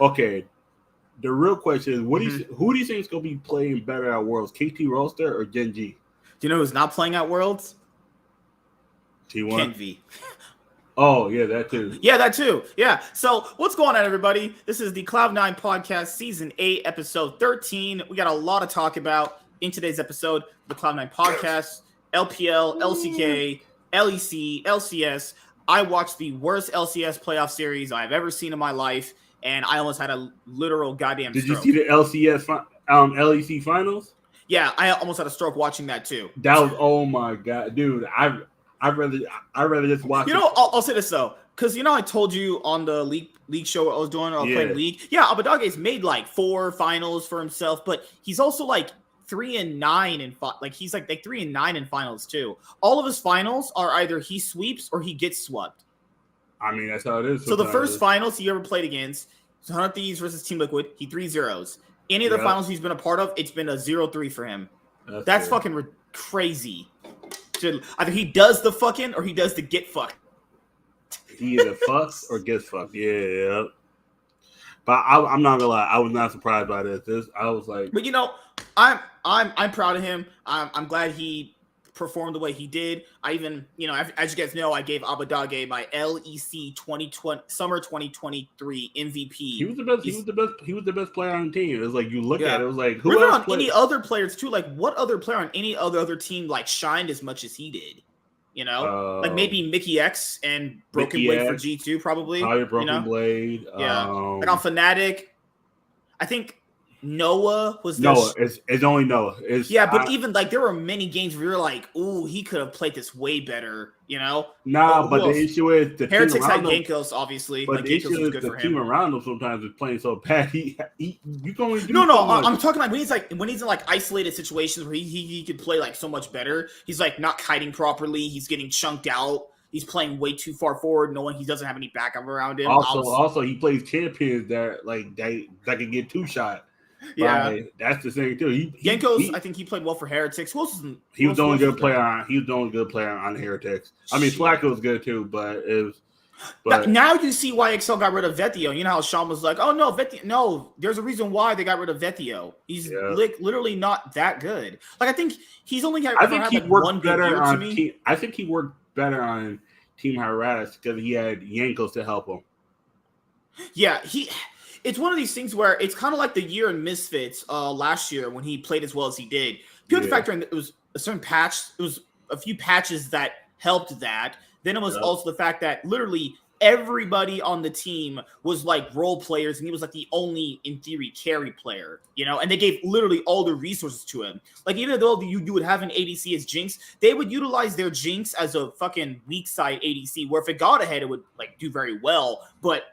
Okay. The real question is, who do you think is going to be playing better at Worlds, KT Roaster or Gen G? Do you know who's not playing at Worlds? T1? Ken V. Oh, yeah, that too. Yeah, that too. Yeah. So what's going on, everybody? This is the Cloud9 Podcast, Season 8, Episode 13. We got a lot to talk about in today's episode. The Cloud9 Podcast, LPL, LCK, LEC, LCS. I watched the worst LCS playoff series I've ever seen in my life, and I almost had a literal goddamn Did stroke. you see the LEC finals? Yeah, I almost had a stroke watching that too. That was, oh my god, dude! I'd rather just watch. You know, I'll say this though, because I told you on the league show what I was doing, playing League. Yeah, Abbedagge's made like 4 finals for himself, but he's also like 3-9 in he's like 3-9 in finals too. All of his finals are either he sweeps or he gets swept. I mean, that's how it is. So the first finals he ever played against, 100 Thieves versus Team Liquid, he 3-0s. Any of the finals he's been a part of, it's been a 0-3 for him. That's fucking crazy. Either he does the fucking or he does the get fucked. He either fucks or gets fucked. Yeah. But I'm not gonna lie, I was not surprised by this. I was like, but I'm proud of him. I'm glad he performed the way he did. I even, as you guys know, I gave Abbedagge my LEC 2020 summer 2023 MVP. He was the best. He was the best player on the team. It was like you look at it, it was like who else on any other players too? Like what other player on any other team like shined as much as he did? Like maybe Mickey X and Broken Blade for G2 probably. Broken Blade. Yeah. Like on Fnatic, I think Noah was Noah. It's only Noah. But even like there were many games where you're like, ooh, he could have played this way better, Nah, but the issue is the Heretics had Genkos, obviously. But the issue is the team around him sometimes is playing so bad. You can only do I'm talking like when he's in like isolated situations where he could play like so much better. He's like not kiting properly. He's getting chunked out. He's playing way too far forward, knowing he doesn't have any backup around him. Also, he plays champions that can get 2-shot. Yeah, that's the thing too. Genkos, I think he played well for Heretics. He was the only good player on Heretics. I mean, Flacco was good too, but it was. But now you see why Excel got rid of Vetio. You know how Sean was like, "Oh no, Vetio." No, there's a reason why they got rid of Vetio. He's literally not that good. Like I think he's only had. I think he worked better on team. I think he worked better on Team Heretics because he had Yankos to help him. Yeah, It's one of these things where it's kind of like the year in Misfits last year when he played as well as he did. Pure factor in it was a certain patch. It was a few patches that helped that. Then it was also the fact that literally everybody on the team was like role players, and he was like the only, in theory, carry player, and they gave literally all the resources to him. Like even though you would have an ADC as Jinx, they would utilize their Jinx as a fucking weak side ADC, where if it got ahead, it would like do very well. But,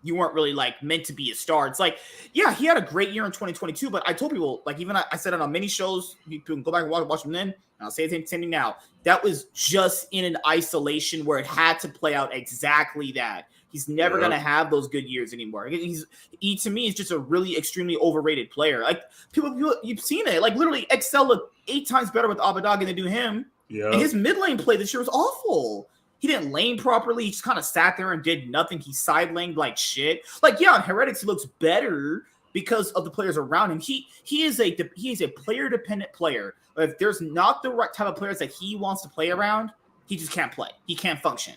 you weren't really like meant to be a star. It's like, yeah, he had a great year in 2022, but I told people, like even I said it on many shows, you can go back and watch them then, and I'll say the same thing now. That was just in an isolation where it had to play out exactly that. He's never going to have those good years anymore. He to me is just a really extremely overrated player. Like people you've seen it. Like literally Excel looked 8 times better with Abbedagge than they do him. Yeah. And his mid lane play this year was awful. He didn't lane properly. He just kind of sat there and did nothing. He side laned like shit. Like, yeah, on Heretics, he looks better because of the players around him. He is a player-dependent player. If there's not the right type of players that he wants to play around, he just can't play. He can't function,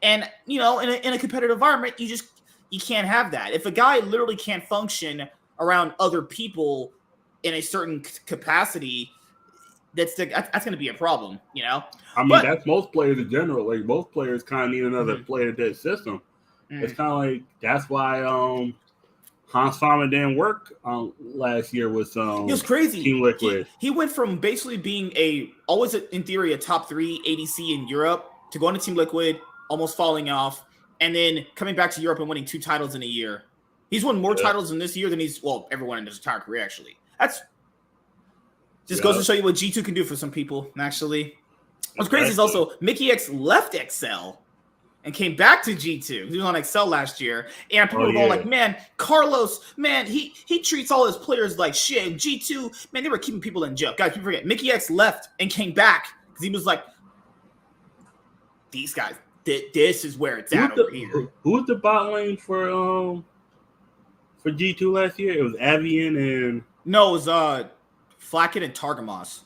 And, in a competitive environment, you can't have that. If a guy literally can't function around other people in a certain capacity, that's going to be a problem, I mean, that's most players in general. Like most players kind of need another player to their system. It's kind of like that's why Hans Farmer didn't work last year with it was crazy. Team Liquid. He went from basically being always in theory a top 3 ADC in Europe to going to Team Liquid, almost falling off, and then coming back to Europe and winning 2 titles in a year. He's won more titles in this year than everyone in his entire career actually. That's just goes to show you what G2 can do for some people, actually. What's crazy is also Mickey X left Excel and came back to G2. He was on Excel last year. And people were going like, man, Carlos, man, he treats all his players like shit. And G2, man, they were keeping people in jail. Guys, people forget. Mickey X left and came back because he was like, these guys, this is where it's at over here. Who's the bot lane for for G2 last year? It was Avian and no, it was Flacken and Targamas.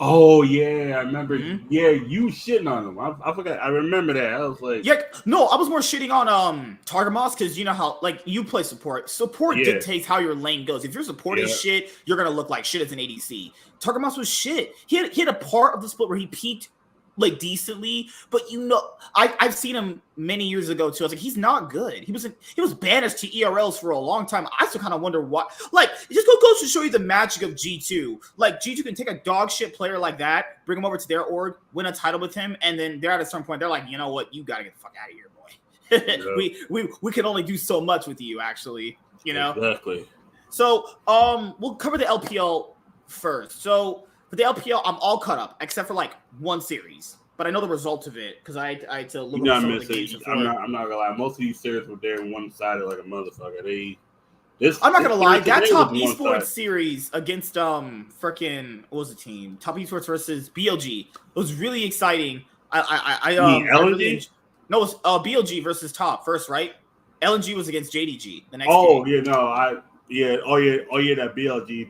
Oh yeah, I remember. Mm-hmm. Yeah, you shitting on him. I forgot. I remember that. I was like, yeah, no, I was more shitting on Targamas because you know how like you play support. Support dictates how your lane goes. If your support is shit, you're gonna look like shit as an ADC. Targamas was shit. He had a part of the split where he peaked like decently, but you know, I've seen him many years ago too. I was like, he's not good. He was banished to ERLs for a long time. I still kind of wonder why. Like, it just goes to show you the magic of G2. Like, G2 can take a dog shit player like that, bring him over to their org, win a title with him, and then they're at a certain point, they're like, you know what, you gotta get the fuck out of here, boy. we can only do so much with you, actually. You know? Exactly. So we'll cover the LPL first. So for the LPL, I'm all caught up except for like one series, but I know the results of it because I had to look at some of the games before. I'm not gonna lie. Most of these series were there one-sided like a motherfucker. I'm not gonna lie. That top esports series against freaking what was the team? Top esports versus BLG. It was really exciting. LNG? No, it was BLG versus top first, right? LNG was against JDG the next game. That BLG.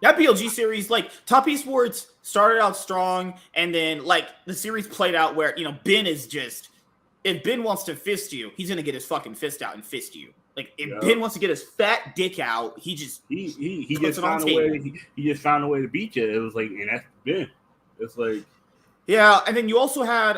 That BLG series, like Top Esports started out strong, and then like the series played out where you know Ben is just if Ben wants to fist you, he's gonna get his fucking fist out and fist you. Like if Ben wants to get his fat dick out, he just found a way. He just found a way to beat you. It was like, and that's Ben. It's like. Yeah, and then you also had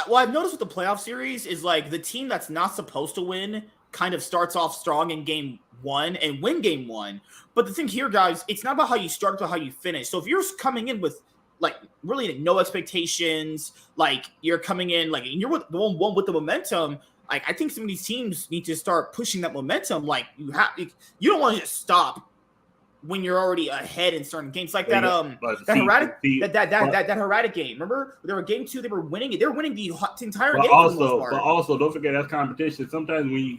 what I've noticed with the playoff series is like the team that's not supposed to win kind of starts off strong in game one and win game one. But the thing here, guys, it's not about how you start, but how you finish. So if you're coming in with like really no expectations, like you're coming in like and you're with the one with the momentum, like I think some of these teams need to start pushing that momentum. Like you don't want to just stop when you're already ahead in certain games, like that Heradic game. Remember, they were game 2. They were winning it. They were winning the entire game. But also, don't forget that's competition. Sometimes when you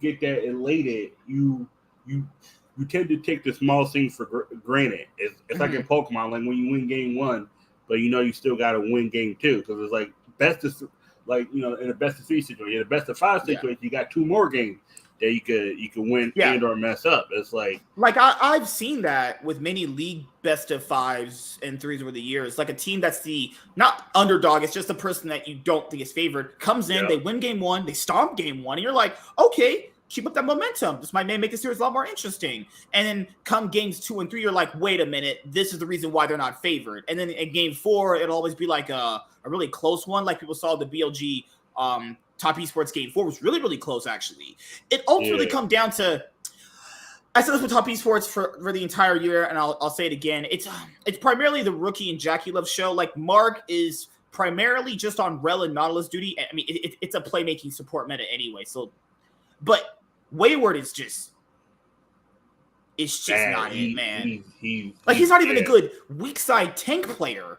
get that elated, you tend to take the small things for granted. It's like in Pokemon, like when you win game 1, but you know you still got to win game 2 because it's like best of like you know in a best of 3 situation, in a best of 5 situation, you got 2 more games that you could win and or mess up. It's like I've seen that with many league best of 5s and 3s over the years. Like a team that's the not underdog, it's just the person that you don't think is favored comes in, they win game 1, they stomp game 1, and you're like, okay, keep up that momentum. This might make the series a lot more interesting. And then come games 2 and 3, you're like, wait a minute, this is the reason why they're not favored. And then in game 4, it'll always be like a really close one, like people saw the BLG Top Esports game 4 was really, really close, actually. It ultimately come down to, I said this with Top Esports for the entire year, and I'll say it again. It's primarily the Rookie and Jackie Love show. Like, Mark is primarily just on Rel and Nautilus duty. I mean, it's a playmaking support meta anyway. So, but Wayward is just not it, man. He's not even a good weak side tank player.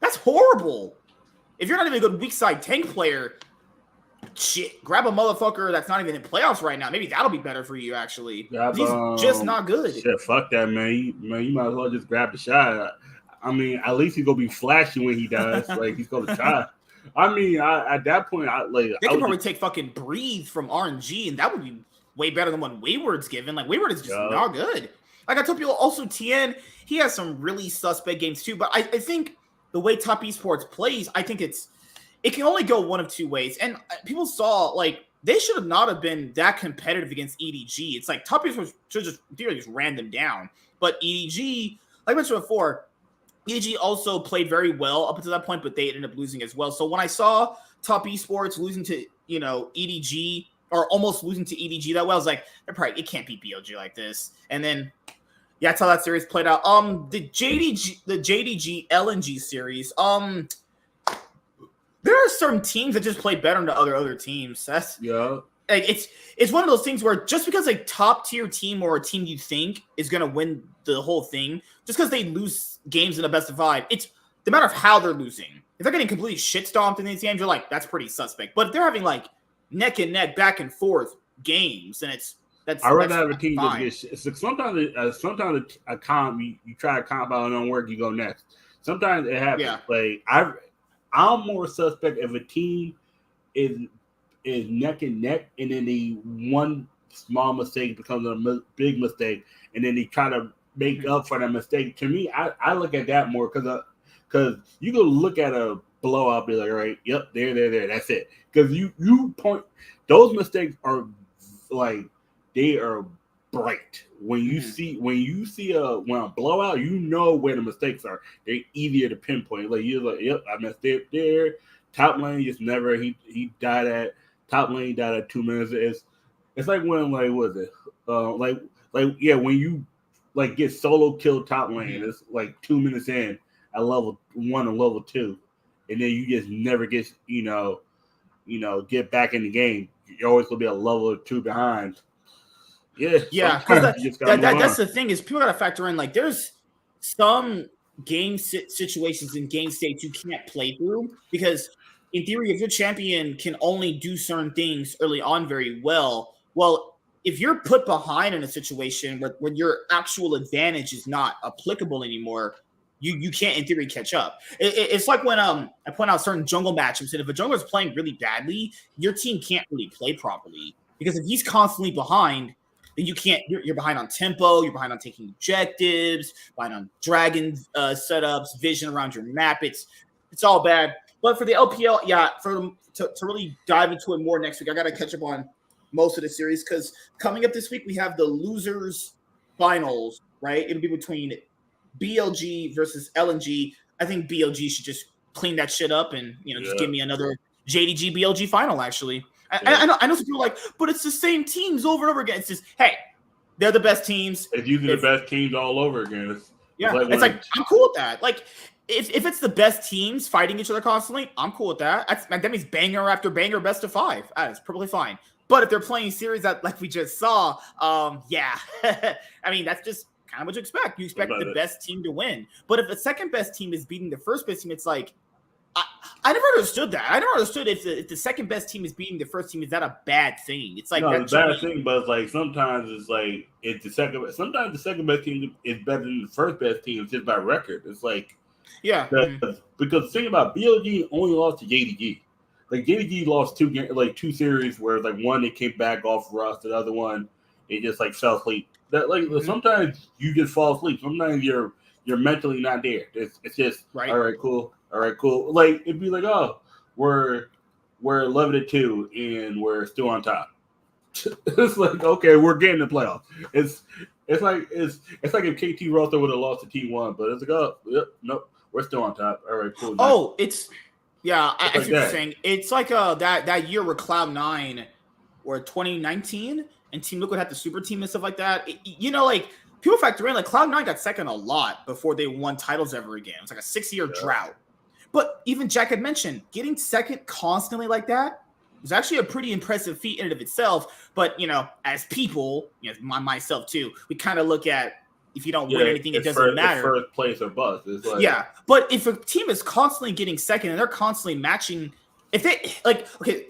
That's horrible. If you're not even a good weak side tank player, shit, grab a motherfucker that's not even in playoffs right now. Maybe that'll be better for you, actually. He's just not good. Shit, fuck that, man. You might as well just grab the shot. I mean, at least he's gonna be flashy when he does. Like he's gonna try. I mean, at that point, they could probably take fucking Breathe from RNG, and that would be way better than what Wayward's given. Like Wayward is just not good. Like I told people, also TN, he has some really suspect games too. But I think the way Top Esports plays, I think it can only go one of 2 ways. And people saw, like, they should have not have been that competitive against EDG. It's like Top Esports should just ran them down. But EDG, like I mentioned before, EDG also played very well up until that point, but they ended up losing as well. So when I saw Top Esports losing to, you know, EDG, or almost losing to EDG that well, I was like, it can't be BLG like this. And then, that's how that series played out. The JDG LNG series, there are certain teams that just play better than other teams. Like it's one of those things where just because a top tier team or a team you think is going to win the whole thing, just because they lose games in a best of 5, it's the matter of how they're losing. If they're getting completely shit stomped in these games, you're like, that's pretty suspect. But if they're having like neck and neck, back and forth games, and I'd rather have a team that gets shit. Sometimes a comp you try to comp out and don't work, you go next. Sometimes it happens. Yeah. Like I'm more suspect if a team is neck and neck, and then they one small mistake becomes a big mistake, and then they try to make up for that mistake. To me, I look at that more because you can look at a blowout, be like, all right, yep, there, that's it. Because you point those mistakes are like they are bright. When you see a blowout, you know where the mistakes are. They're easier to pinpoint. Like you're like, yep, I messed it there. Top lane just never he died at top lane died at 2 minutes. It's like when like what is it? When you like get solo kill top lane, it's like 2 minutes in at level 1 and level 2, and then you just never get get back in the game. You're always gonna be a level or 2 behind. Yeah. That's the thing is people gotta factor in like there's some game situations in game states you can't play through because in theory, if your champion can only do certain things early on very well, if you're put behind in a situation where your actual advantage is not applicable anymore, you can't in theory catch up. It's like when I point out certain jungle matchups, and if a jungler is playing really badly, your team can't really play properly because if he's constantly behind, then you can't. You're behind on tempo. You're behind on taking objectives. Behind on dragon setups, vision around your map. It's all bad. But for the LPL, to really dive into it more next week, I got to catch up on most of the series because coming up this week, we have the losers finals, right? It'll be between BLG versus LNG. I think BLG should just clean that shit up and, just give me another JDG BLG final, actually. I know some people are like, but it's the same teams over and over again. It's just, hey, they're the best teams. It's usually the best teams all over again. It's like I'm cool with that. Like, if it's the best teams fighting each other constantly, I'm cool with that. That means banger after banger, best of 5. That's perfectly fine. But if they're playing series that, like we just saw, I mean, that's just kind of what you expect. You expect the best team to win. But if the second best team is beating the first best team, it's like, I never understood that. I never understood if the second best team is beating the first team, is that a bad thing? It's like it's a bad thing, but it's like sometimes it's like sometimes the second best team is better than the first best team just by record. It's like because the thing about BLG only lost to JDG. Like JDG lost two series where like one they came back off rust, the other one they just like fell asleep. That sometimes you just fall asleep. Sometimes you're mentally not there. It's just right. All right, cool. Like it'd be like, oh, we're 11-2 and we're still on top. It's like, okay, we're getting the playoffs. It's like if KT Roster would have lost to T1, but it's like, oh, yep, nope, we're still on top. All right, cool. Oh, I see what you're saying. It's like that year where Cloud9 or 2019 and Team Liquid had the super team and stuff like that. Like people factor in like Cloud9 got second a lot before they won titles ever again. It's like a 6-year drought. But even Jack had mentioned getting second constantly like that was actually a pretty impressive feat in and of itself. But, as people, myself too, we kind of look at if you don't win anything, it doesn't matter. First place or bust. It's like, but if a team is constantly getting second and they're constantly matching, if they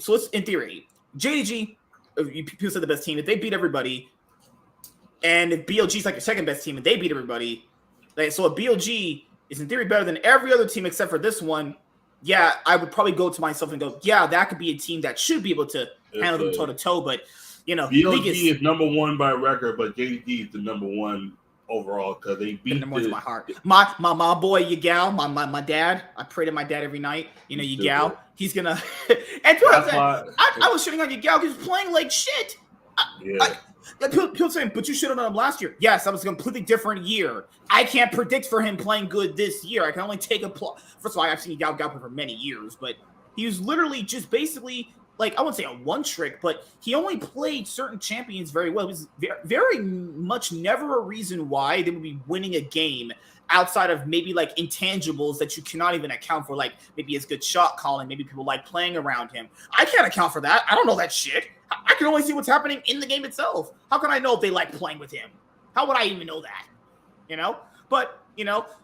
so let's in theory, JDG, people said the best team, if they beat everybody, and if BLG is like the second best team and they beat everybody, so if BLG is in theory better than every other team except for this one, I would probably go to myself and go, that could be a team that should be able to handle them toe to toe. But BLG is number 1 by record, but JDG is the number 1 overall because they beat number 1 to my heart. My boy Yagao, my dad. I pray to my dad every night. Yagao, he's gonna. And I was shitting on Yagao because he's playing like shit. People saying, but you should have done him last year. Yes, that was a completely different year. I can't predict for him playing good this year. I can only take First of all, I've seen Yao play for many years, but he was literally just basically, like, I wouldn't say a one trick, but he only played certain champions very well. It was very much never a reason why they would be winning a game outside of maybe like intangibles that you cannot even account for, like maybe his good shot calling, maybe people like playing around him. I can't account for that. I don't know that shit. I can only see what's happening in the game itself. How can I know if they like playing with him? How would I even know that? But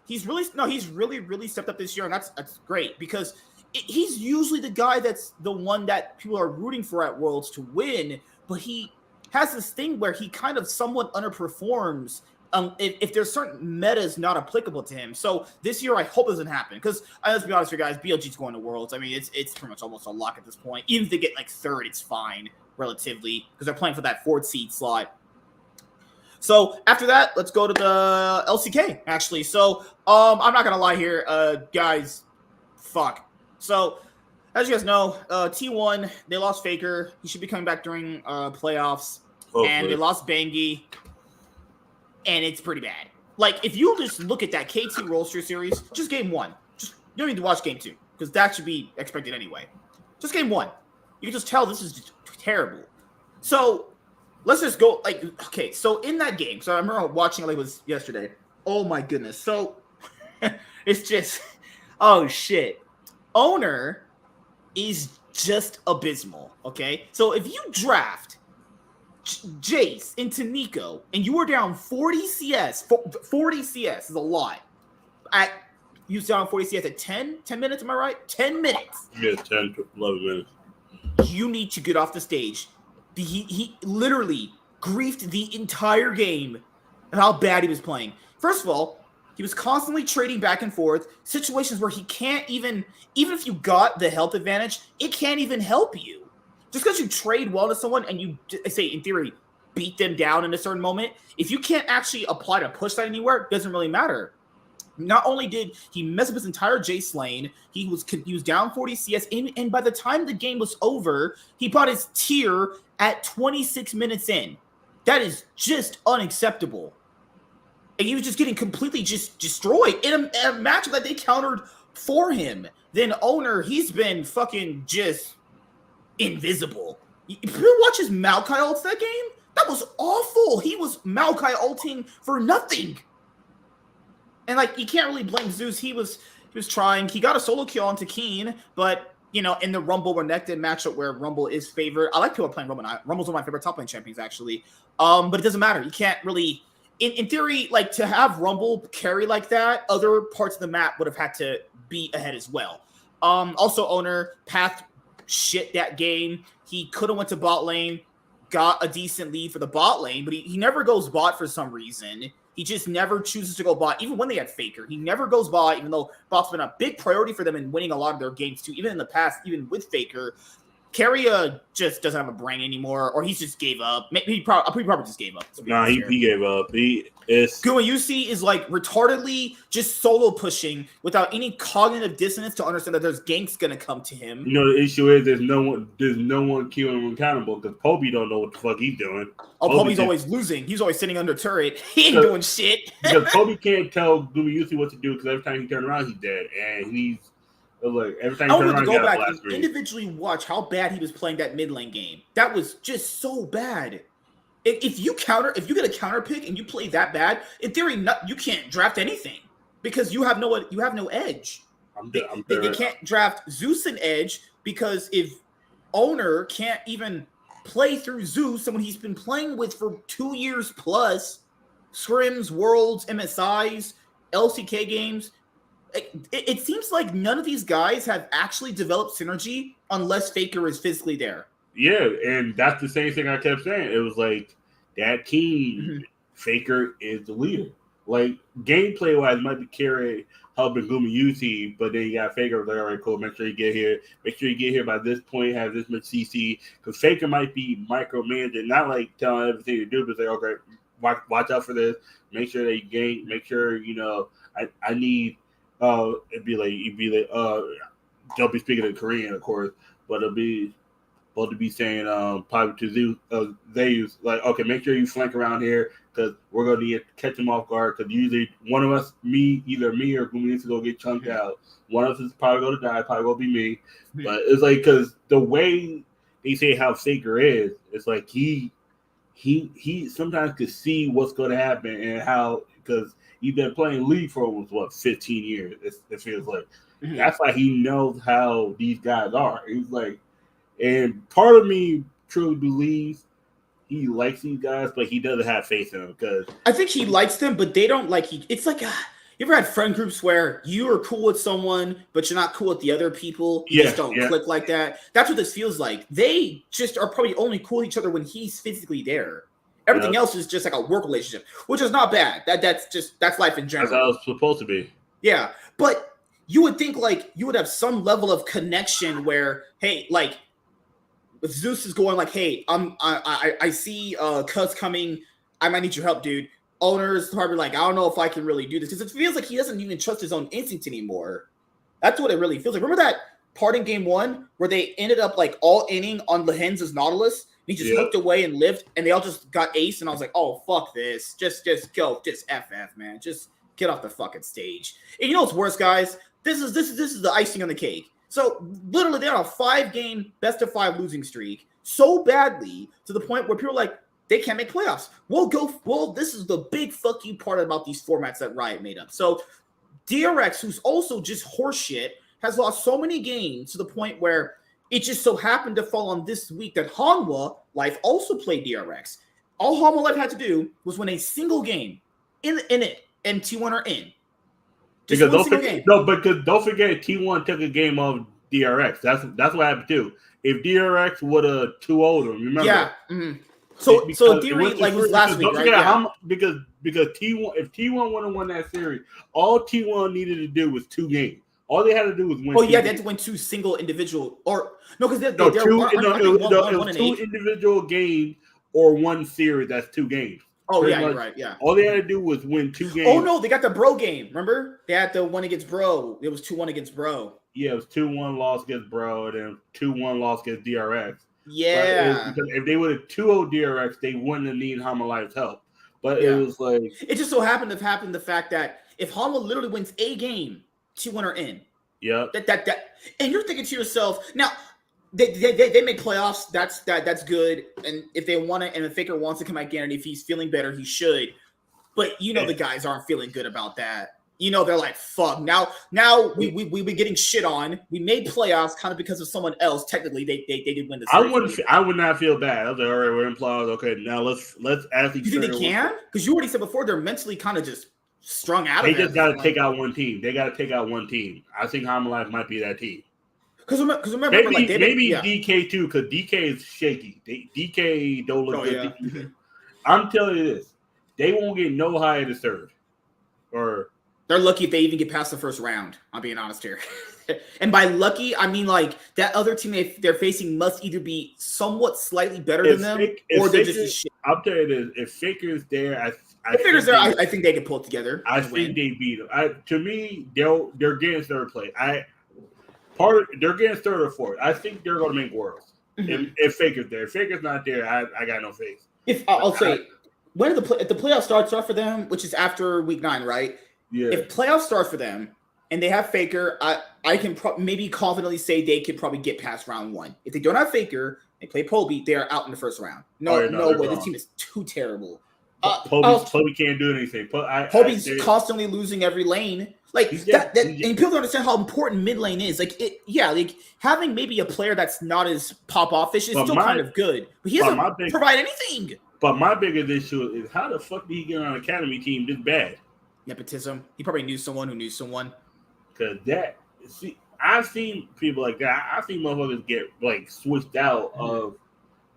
he's really stepped up this year, and that's great because he's usually the guy that's the one that people are rooting for at Worlds to win, but he has this thing where he kind of somewhat underperforms if there's certain metas not applicable to him. So this year, I hope it doesn't happen because let's be honest with you guys, BLG's going to Worlds. I mean, it's pretty much almost a lock at this point. Even if they get like third, it's fine. relatively, because they're playing for that 4th seed slot. So after that, let's go to the LCK, actually. So I'm not going to lie here, guys, fuck. So as you guys know, T1, they lost Faker. He should be coming back during playoffs. Hopefully. And they lost Bangi. And it's pretty bad. Like, if you just look at that K2 roster series, just game 1. You don't need to watch game 2, because that should be expected anyway. Just game 1. You can just tell this is just terrible. So let's just go, like, okay, so in that game, so I remember watching it, like, it was yesterday. Oh my goodness. So it's just, oh shit. Owner is just abysmal, okay? So if you draft Jace into Nico and you were down 40 CS, 40 CS is a lot. You was down 40 CS at 10 minutes, am I right? 10 minutes. Yeah, 10 to 11 minutes. You need to get off the stage. He literally griefed the entire game of how bad he was playing. First of all, he was constantly trading back and forth, situations where he can't even if you got the health advantage, it can't even help you. Just because you trade well to someone and you, say, in theory, beat them down in a certain moment, if you can't actually apply to push that anywhere, it doesn't really matter. Not only did he mess up his entire Jace lane, he was down 40 CS, and by the time the game was over, he brought his tier at 26 minutes in. That is just unacceptable. And he was just getting completely just destroyed in a matchup that they countered for him. Then Owner, he's been fucking just invisible. If you watch his Maokai ults that game, that was awful. He was Maokai ulting for nothing. And, like, you can't really blame Zeus. He was trying. He got a solo kill onto Keen, but, you know, in the Rumble Renekton matchup where Rumble is favored, I like people playing Rumble. Rumble's one of my favorite top lane champions, actually. But it doesn't matter. You can't really, in theory, like, to have Rumble carry like that, other parts of the map would have had to be ahead as well. Also, Owner, Path shit that game. He could have went to bot lane, got a decent lead for the bot lane, but he never goes bot for some reason. He just never chooses to go bot, even when they had Faker. He never goes bot, even though bot's been a big priority for them in winning a lot of their games too. Even in the past, even with Faker, Carrier just doesn't have a brain anymore, or he just gave up. He probably just gave up. Nah, he gave up. Gumayusi is like retardedly just solo pushing without any cognitive dissonance to understand that there's ganks gonna come to him. You know, the issue is there's no one keeping him accountable because Poby don't know what the fuck he's doing. Oh, Poby's always losing. He's always sitting under turret. He ain't doing shit. Because Poby can't tell Gumayusi what to do because every time he turns around, he's dead, and he's like every time. I want to go back and individually watch how bad he was playing that mid lane game. That was just so bad. If you get a counter pick and you play that bad, in theory, you can't draft anything because you have no edge. They can't draft Zeus and edge because if Owner can't even play through Zeus, someone he's been playing with for 2 years plus, scrims, worlds, MSIs, LCK games. It seems like none of these guys have actually developed synergy unless Faker is physically there. Yeah, and that's the same thing I kept saying. It was like that team, Faker is the leader. Like, gameplay-wise, might be carried helping Gumayusi, but then you got Faker. Like, all right, cool. Make sure you get here. Make sure you get here by this point. Have this much CC. Because Faker might be micromanaging, not like telling everything to do, but say, okay, watch out for this. Make sure that you gain. Make sure I need. It'd be like don't be speaking in Korean, of course, but it'll be to be saying probably to Zeus like, okay, make sure you flank around here because we're gonna need to catch them off guard because usually one of us, either me or Gumayusi, will get chunked out. One of us is probably gonna die, probably gonna be me. But it's like because the way they say how Faker is, it's like he sometimes could see what's gonna happen and how because he's been playing League for almost 15 years. It feels like that's why he knows how these guys are. He's like, and part of me truly believes he likes these guys, but he doesn't have faith in them because I think he likes them, but they don't like. It's like you ever had friend groups where you are cool with someone, but you're not cool with the other people. You just don't click like that. That's what this feels like. They just are probably only cool with each other when he's physically there. Everything else is just like a work relationship, which is not bad. That's life in general. That's how it's supposed to be. Yeah, but you would think like you would have some level of connection where, hey, like Zeus is going like, hey, I see Cuz coming. I might need your help, dude. Owner's probably like, I don't know if I can really do this because it feels like he doesn't even trust his own instinct anymore. That's what it really feels like. Remember that part in game 1 where they ended up like all inning on Lehenz's Nautilus? And he just hooked away and lived, and they all just got ace. And I was like, oh, fuck this. Just go. Just FF, man. Just get off the fucking stage. And you know what's worse, guys? This is the icing on the cake. So literally they're on a 5-game best-of-5 losing streak so badly to the point where people are like, they can't make playoffs. Well, this is the big fuck you part about these formats that Riot made up. So DRX, who's also just horseshit, has lost so many games to the point where it just so happened to fall on this week that Hanwha Life also played DRX. All Hanwha Life had to do was win a single game in it, and T1 are in. Just because don't forget T1 took a game of DRX. That's what happened too. If DRX would have 2-0 them, remember? Yeah. Mm-hmm. So in theory, like it was last week, right? Yeah. Because T1, if T1 would have won that series, all T1 needed to do was 2 games. All they had to do was win. Oh yeah, they had to win 2 single individual or no, because it was 2 individual games or 1 series. That's 2 games. Oh yeah, you're right. Yeah. All they had to do was win 2 games. Oh no, they got the Bro game. Remember? They had the one against Bro. It was 2-1 against Bro. Yeah, it was 2-1 loss against Bro, and then 2-1 loss against DRX. Yeah. Because if they would have 2-0 DRX, they wouldn't have needed Hanwha Life's help. But it was like it just so happened the fact that if Hanwha literally wins a game, T1 are in. Yeah. That and you're thinking to yourself, now they make playoffs. That's good. And if they want to, and if Faker wants to come back in, and if he's feeling better, he should. But the guys aren't feeling good about that. They're like, fuck. Now we be getting shit on. We made playoffs kind of because of someone else. Technically, they did win the series. I would not feel bad. I was like, all right, we're in playoffs. Okay, now let's actually. You think they can? Because you already said before they're mentally kind of just strung out. They just got to take out one team. They got to take out one team. I think Hanwha Life might be that team. Because remember, maybe DK too. Because DK is shaky. DK don't look good. Yeah. I'm telling you this, they won't get no higher than third. Or they're lucky if they even get past the first round. I'm being honest here. And by lucky, I mean like that other team they're facing must either be somewhat slightly better than them, or they're just shit. I'll tell you this: if Faker's there, I think they can pull it together. I think they beat them. To me, they're getting third place. They're getting third or fourth. I think they're going to make Worlds. Mm-hmm. If Faker's there, if Faker's not there, I got no faith. If the playoff starts off for them, which is after week 9, right? Yeah. If playoffs start for them and they have Faker, I can maybe confidently say they could probably get past round 1. If they don't have Faker, they play Poby, they are out in the first round. No way. This team is too terrible. Poby can't do anything. Poby's constantly losing every lane. Like and people don't understand how important mid lane is. Like having maybe a player that's not as pop offish is still kind of good, but he doesn't provide anything. But my biggest issue is how the fuck did he get on an academy team this bad? Nepotism. He probably knew someone who knew someone. Because I've seen people like that. I've seen motherfuckers get like switched out of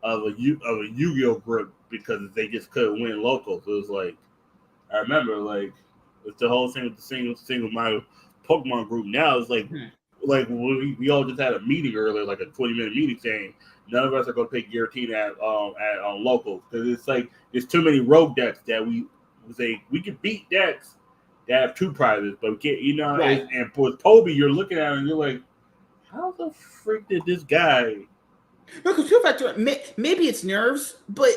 a Yu-Gi-Oh group because they just couldn't win locals. It was like I remember like it's the whole thing with the single my Pokemon group. Now it's like we all just had a meeting earlier, like a 20-minute meeting saying none of us are going to pick Giratina at locals because it's like there's too many rogue decks that we say we can beat decks that have 2 prizes, but we can't. Right. And for Poby, you're looking at him and you're like, how the freak did this guy? No, because feel factor maybe it's nerves, but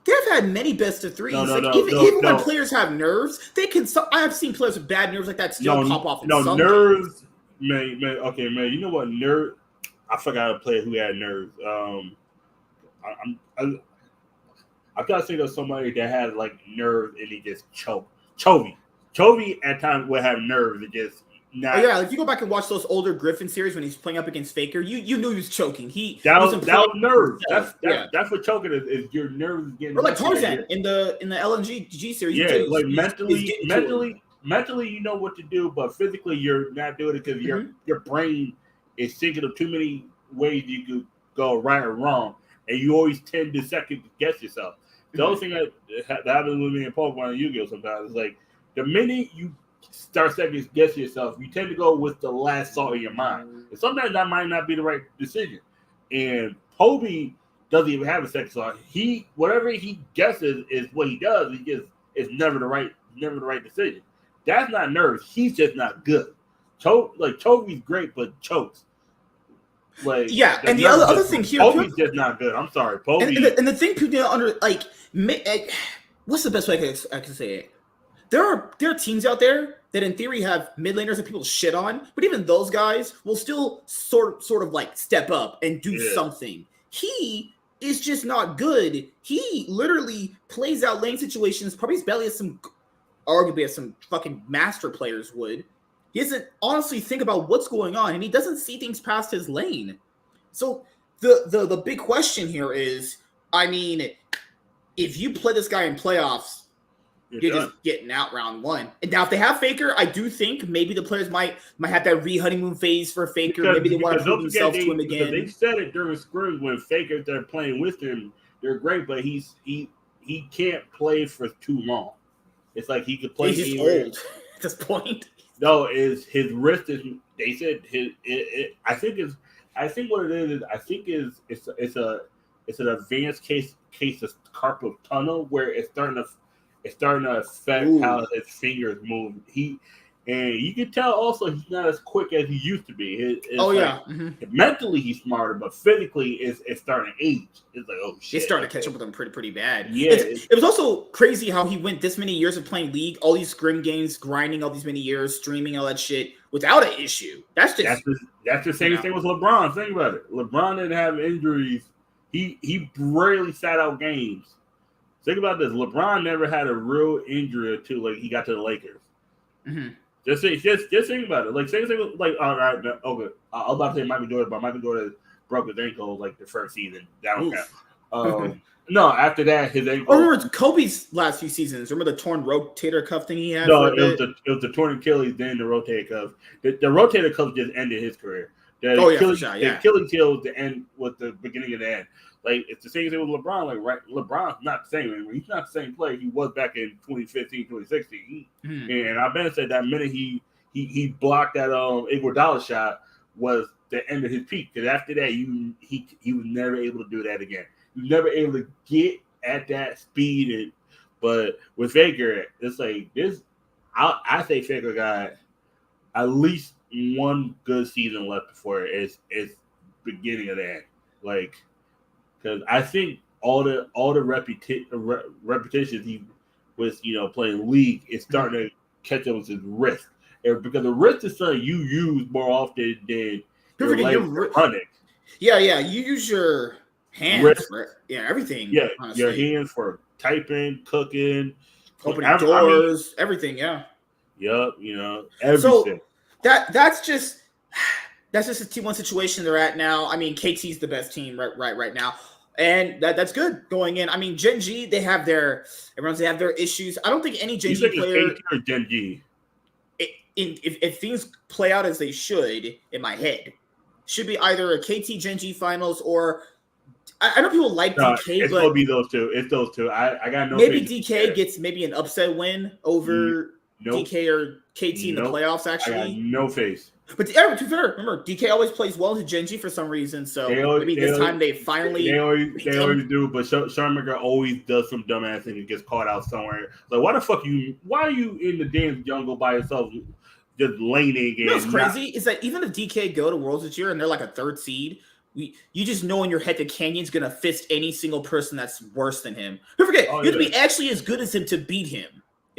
they've had many best of 3s. Even when players have nerves, they can. I have seen players with bad nerves like that still pop off. Nerves, man. Okay, man. You know what? Nerve. I forgot a player who had nerves. I've got to think of somebody that had like nerves and he just choked. Chovy at times would have nerves and just not. Oh, yeah, if you go back and watch those older Griffin series when he's playing up against Faker, you knew he was choking. That was nerves. That's what choking is your nerves getting. Or like Tarzan in the LNG series. Yeah, like mentally, you know what to do, but physically, you're not doing it because your brain is thinking of too many ways you could go right or wrong, and you always tend to second guess yourself. The other thing that happens with me in Pokemon and Yu-Gi-Oh! Sometimes is like the minute you start second guessing yourself, you tend to go with the last thought in your mind. And sometimes that might not be the right decision. and Poby doesn't even have a second slot. Whatever he guesses is what he does. It's never the right decision. That's not nerves. He's just not good. Toby's great, but chokes. And the other thing here, Poby's just not good. I'm sorry, Poby. And the thing people under what's the best way I can say it? There are teams out there that in theory have mid laners that people shit on, but even those guys will still sort of like step up and do something. He is just not good. He literally plays out lane situations probably as badly as arguably as some fucking master players would. He doesn't honestly think about what's going on, and he doesn't see things past his lane. So the big question here is, I mean, if you play this guy in playoffs, you're just getting out round one. And now if they have Faker, I do think maybe the players might have that re-honeymoon phase for Faker. Maybe they want to prove themselves to him again. They said it during scrims when Faker, they're playing with him, they're great, but he can't play for too long. It's like he could play. He's just old at this point. No, his wrist is. They said I think what it is. I think it's an advanced case of carpal tunnel where it's starting to affect how his fingers move. And you can tell also he's not as quick as he used to be. Mentally he's smarter, but physically it's starting to age. It's like, oh shit, it's starting to catch up with him pretty bad. Yeah, it was also crazy how he went this many years of playing League, all these scrim games, grinding all these many years, streaming all that shit without an issue. That's the same thing with LeBron. Think about it. LeBron didn't have injuries. He rarely sat out games. Think about this. LeBron never had a real injury until he got to the Lakers. Mm-hmm. Just think about it. Say all right, okay. I was about to say Michael Jordan, but Michael Jordan broke his ankle the first season. That don't count. No, after that his ankle. Or remember Kobe's last few seasons? Remember the torn rotator cuff thing he had? No, it was the torn Achilles, then the rotator cuff. The rotator cuff just ended his career. The Achilles heel was the end, was the beginning of the end. It's the same thing with LeBron. LeBron's not the same anymore. He's not the same player he was back in 2015, 2016. And I've been said that minute he blocked that Iguodala shot was the end of his peak. Because after that, he was never able to do that again. He was never able to get at that speed. But with Faker, it's like this. I say Faker got at least one good season left before it's beginning of that. Because I think all the repetitions he was playing League is starting to catch up with his wrist, because the wrist is something you use more often than your legs for hunting. Yeah, you use your hands for everything. Yeah, honestly. Your hands for typing, cooking, opening doors, everything. Yeah. Yep. Everything. So that's just a T1 situation they're at now. I mean, KT's the best team right now. And that's good going in. I mean, Gen G, they have their issues. I don't think any Gen G player. KT or Gen G? If things play out as they should, in my head, should be either a KT Gen G finals or I know people like DK, it's gonna be those two. It's those two. I got no. Maybe DK gets maybe an upset win over DK or KT in the playoffs. Actually, I got no face. But to be fair, remember, DK always plays well to Gen G for some reason, so maybe this time they finally... They always do, but Sharmaker always does some dumbass thing and gets caught out somewhere. Why are you in the damn jungle by yourself just laning? You know what's crazy is that even if DK go to Worlds this year and they're like a third seed, you just know in your head that Canyon's going to fist any single person that's worse than him. Don't forget, you have to be actually as good as him to beat him.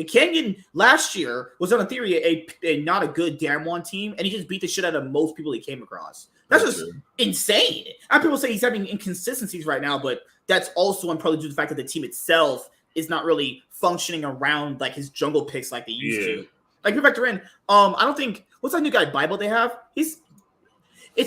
Canyon last year was on a theory a not a good Damwon team, and he just beat the shit out of most people he came across. That's just insane. And people say he's having inconsistencies right now, but that's also probably due to the fact that the team itself is not really functioning around his jungle picks like they used to. You factor in, I don't think what's that new guy Bible they have? It's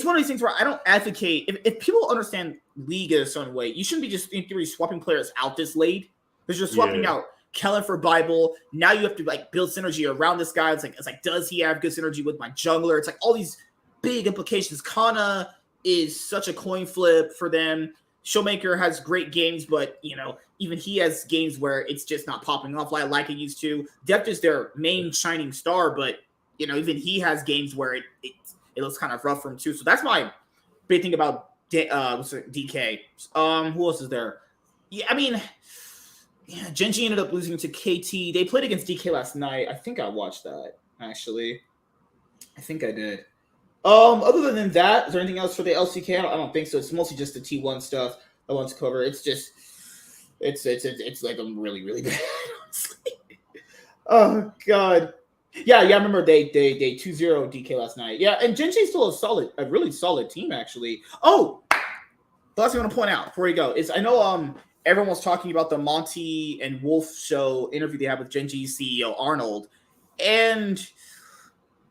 one of these things where I don't advocate if people understand League in a certain way, you shouldn't be just in theory swapping players out this late because you're swapping out Kellen for Bible. Now you have to build synergy around this guy. It's like, does he have good synergy with my jungler? It's all these big implications. Kana is such a coin flip for them. Showmaker has great games, but even he has games where it's just not popping off like it used to. Depth is their main shining star, but even he has games where it looks kind of rough for him too. So that's my big thing about what's it? DK. Who else is there? Yeah, I mean, yeah, Gen G ended up losing to KT. They played against DK last night. I think I watched that, actually. I think I did. Other than that, is there anything else for the LCK? I don't think so. It's mostly just the T1 stuff I want to cover. It's just, it's like I'm really, really bad, honestly. Oh, God. Yeah, I remember they 2-0 DK last night. Yeah, and Gen G is still a really solid team, actually. Oh, the last thing I want to point out before we go is I know everyone was talking about the Monty and Wolf show interview they had with Gen G's CEO Arnold, and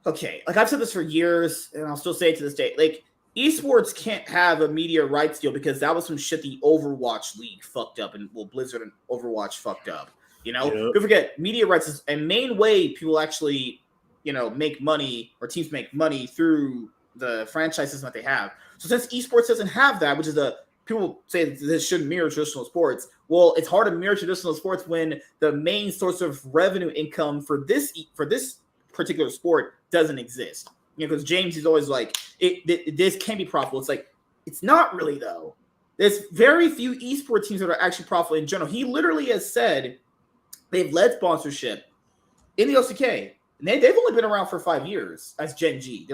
okay, like I've said this for years, and I'll still say it to this day. Like, esports can't have a media rights deal because that was some shit the Overwatch League fucked up, and Blizzard and Overwatch fucked up. Don't forget, media rights is a main way people actually, make money, or teams make money through the franchises that they have. So since esports doesn't have that, which is people say that this shouldn't mirror traditional sports. Well, it's hard to mirror traditional sports when the main source of revenue income for this particular sport doesn't exist. Because James is always like, this can be profitable. It's like, it's not really, though. There's very few esports teams that are actually profitable in general. He literally has said they've led sponsorship in the LCK. And they've only been around for 5 years as Gen G.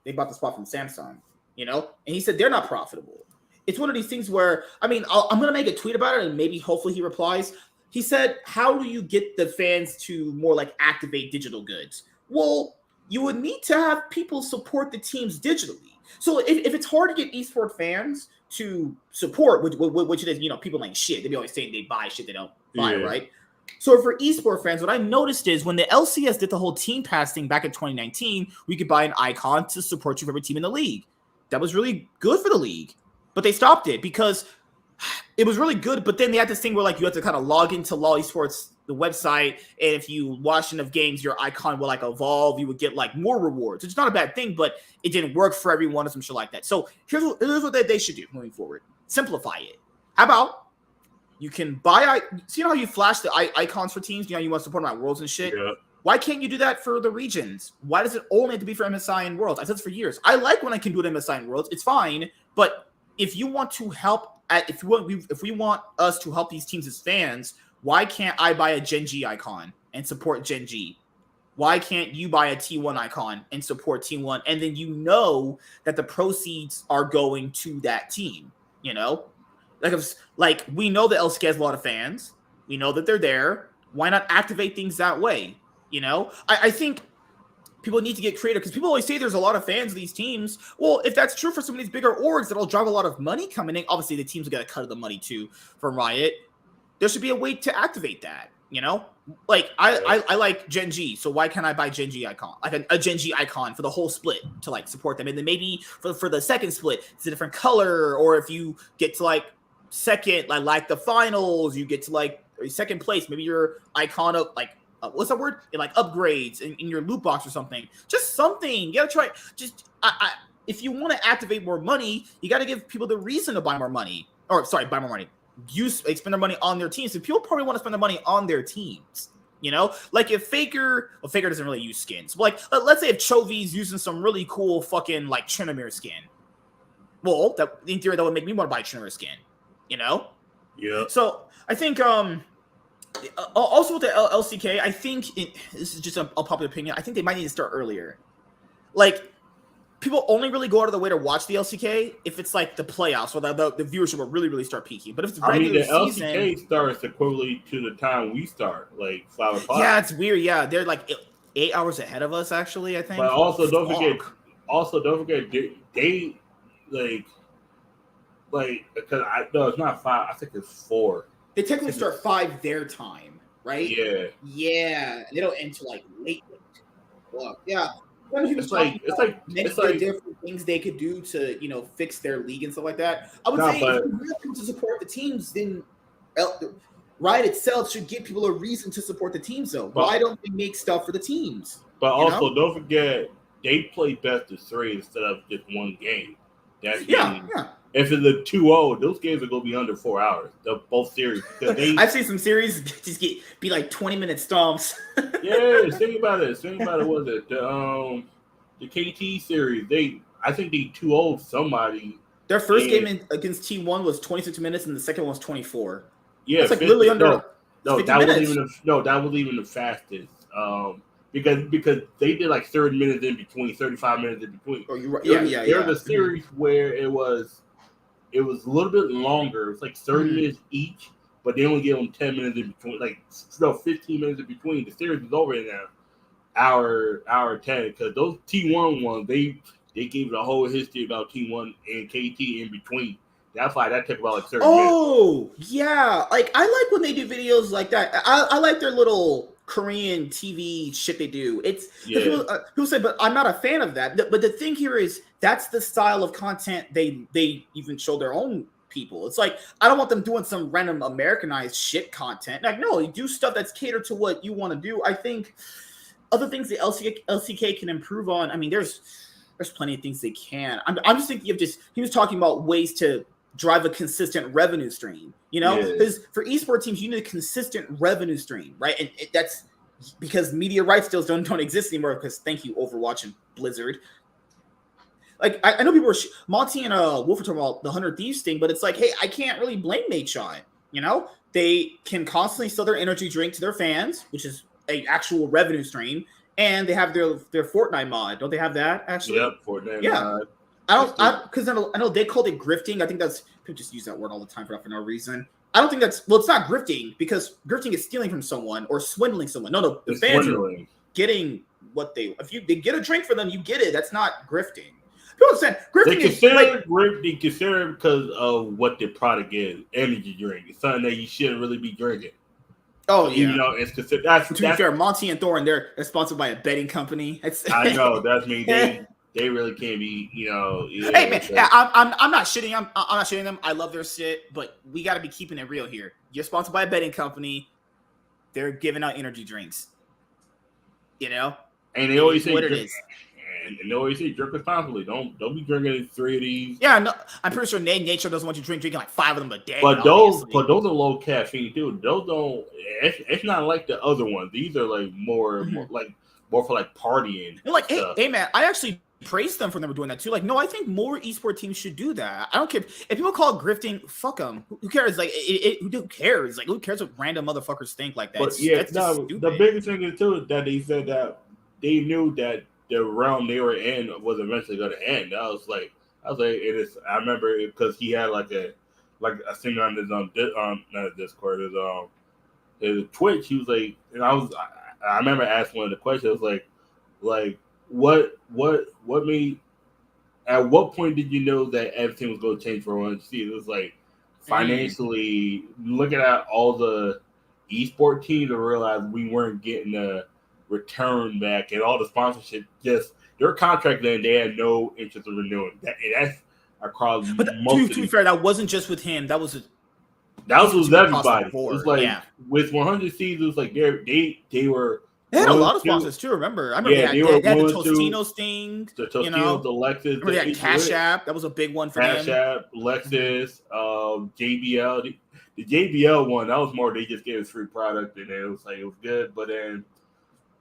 They bought the spot from Samsung, and he said they're not profitable. It's one of these things where, I'm going to make a tweet about it, and maybe hopefully he replies. He said, how do you get the fans to more like activate digital goods? Well, you would need to have people support the teams digitally. So if it's hard to get esports fans to support, which it is, people like shit. They be always saying they buy shit they don't buy, right? So for esports fans, what I noticed is when the LCS did the whole team pass thing back in 2019, we could buy an icon to support your favorite team in the league. That was really good for the league. But they stopped it because it was really good. But then they had this thing where like you had to kind of log into LoL Esports, the website, and if you watch enough games, your icon will like evolve. You would get like more rewards. It's not a bad thing, but it didn't work for everyone or some shit like that. So here's what they should do moving forward. Simplify it. How about you can buy, see how you flash the icons for teams? You want to support them at Worlds and shit? Yeah. Why can't you do that for the regions? Why does it only have to be for MSI and Worlds? I said this for years. I like when I can do it MSI and Worlds. It's fine. But if you want to help, if we want us to help these teams as fans, why can't I buy a Gen G icon and support Gen G? Why can't you buy a T1 icon and support T1? And then that the proceeds are going to that team, Like we know that LCK has a lot of fans. We know that they're there. Why not activate things that way? I think people need to get creative because people always say there's a lot of fans of these teams. Well, if that's true for some of these bigger orgs that'll drive a lot of money coming in, obviously the teams will get a cut of the money too from Riot. There should be a way to activate that. Like I like Gen G, so why can't I buy Gen G icon, like a Gen G icon for the whole split to like support them, and then maybe for the second split it's a different color, or if you get to like second, like the finals, you get to like second place, maybe your icon of like what's that word? It like upgrades in your loot box or something. Just something. You gotta try. Just if you want to activate more money, you got to give people the reason to buy more money. Buy more money. Spend their money on their teams. So people probably want to spend their money on their teams. Like if Faker doesn't really use skins. But like let's say if Chovy's using some really cool fucking like Tryndamere skin. Well, that in theory that would make me want to buy a Tryndamere skin. Yeah. So I think also with the LCK, I think this is just a popular opinion. I think they might need to start earlier. Like, people only really go out of the way to watch the LCK if it's like the playoffs, or the viewership will really, really start peaking. But if it's regular season, LCK starts equivalently to the time we start, like Flower Pot. Yeah, it's weird. Yeah, they're like 8 hours ahead of us, actually. I think. But also, don't forget, they because it's not 5. I think it's 4. They technically start 5 their time, right? Yeah. Yeah. They don't end till like late. Well, yeah. It's like different things they could do to fix their league and stuff like that. I would say if you want them to support the teams, then Riot itself should give people a reason to support the teams. Though, why don't they make stuff for the teams? But also, don't forget they play best of 3 instead of just one game. That's If it's a 2-0, those games are gonna be under 4 hours. Both series. I've seen some series just be like 20-minute stomps. Yeah, think about it. What was it? The KT series? I think they 2-0'd somebody Their first game against T1 was 26 minutes, and the second one was 24. Yeah, that's like literally under 50 that minutes. That was even the fastest. Because they did like 30 minutes in between, 35 minutes in between. Oh, you're right. There was a series where it was a little bit longer. It's like 30 minutes each, but they only gave them 10 minutes in between, 15 minutes in between. The series was over in an hour 10. Because those T1 ones, they gave the whole history about T1 and KT in between. That's why that took about like 30 minutes. Oh, yeah. Like, I like when they do videos like that. I like their little Korean TV shit they do. It's people say, but I'm not a fan of that. But the thing here is that's the style of content they even show their own people. It's like, I don't want them doing some random Americanized shit content. Like, no, you do stuff that's catered to what you want to do. I think other things the LCK can improve on. I mean, there's plenty of things they can. I'm just thinking of he was talking about ways to drive a consistent revenue stream, because for esports teams, you need a consistent revenue stream, right? And that's because media rights deals don't exist anymore, because thank you, Overwatch and Blizzard. Like, I know people were Monty and Wolf are talking about the 100 Thieves thing, but it's like, hey, I can't really blame Nadeshot. They can constantly sell their energy drink to their fans, which is an actual revenue stream, and they have their Fortnite mod. Don't they have that, actually? Yep, Fortnite mod. Because I know they called it grifting. I think people just use that word all the time for no reason. I don't think it's not grifting, because grifting is stealing from someone or swindling someone. No, the fans are getting what if they get a drink for them, you get it. That's not grifting. People are saying grifting they consider it because of what the product is, energy drink. It's something that you shouldn't really be drinking. Oh yeah, it's considered. To be fair, Monty and Thorin, they're sponsored by a betting company. I know that's me. They really can't be, Hey man, I'm not shitting. I'm not shitting them. I love their shit, but we got to be keeping it real here. You're sponsored by a betting company. They're giving out energy drinks. And they always say what it is. And they always say drink responsibly. Don't be drinking 3 of these. Yeah, no, I'm pretty sure nature doesn't want you drinking like 5 of them a day. But those are low caffeine too. Those don't. It's not like the other ones. These are like more for like partying. And like, hey man, I actually praise them for never doing that too. Like, no, I think more esports teams should do that. I don't care if people call it grifting. Fuck them. Who cares? Like, who cares? Like, who cares what random motherfuckers think like that? But the biggest thing is too that they said that they knew that the realm they were in was eventually going to end. I was like, it is. I remember because he had like a thing on his not Discord, his Twitch. He was like, and I remember asking one of the questions. Like what made? At what point did you know that everything was going to change for ONC? It was like financially looking at all the esport teams and realize we weren't getting a return back, and all the sponsorship just their contract then they had no interest in renewing that. And that's across. But to be fair, that wasn't just with him. That was everybody. It was like with 100 seasons, like they were. They had a lot of sponsors too. Remember, I remember they had the Tostinos thing. The Tostinos, the Lexus. Remember they had Cash App. That was a big one for them. Cash App, Lexus, JBL. The JBL one, that was more they just gave us free product and it was good. But then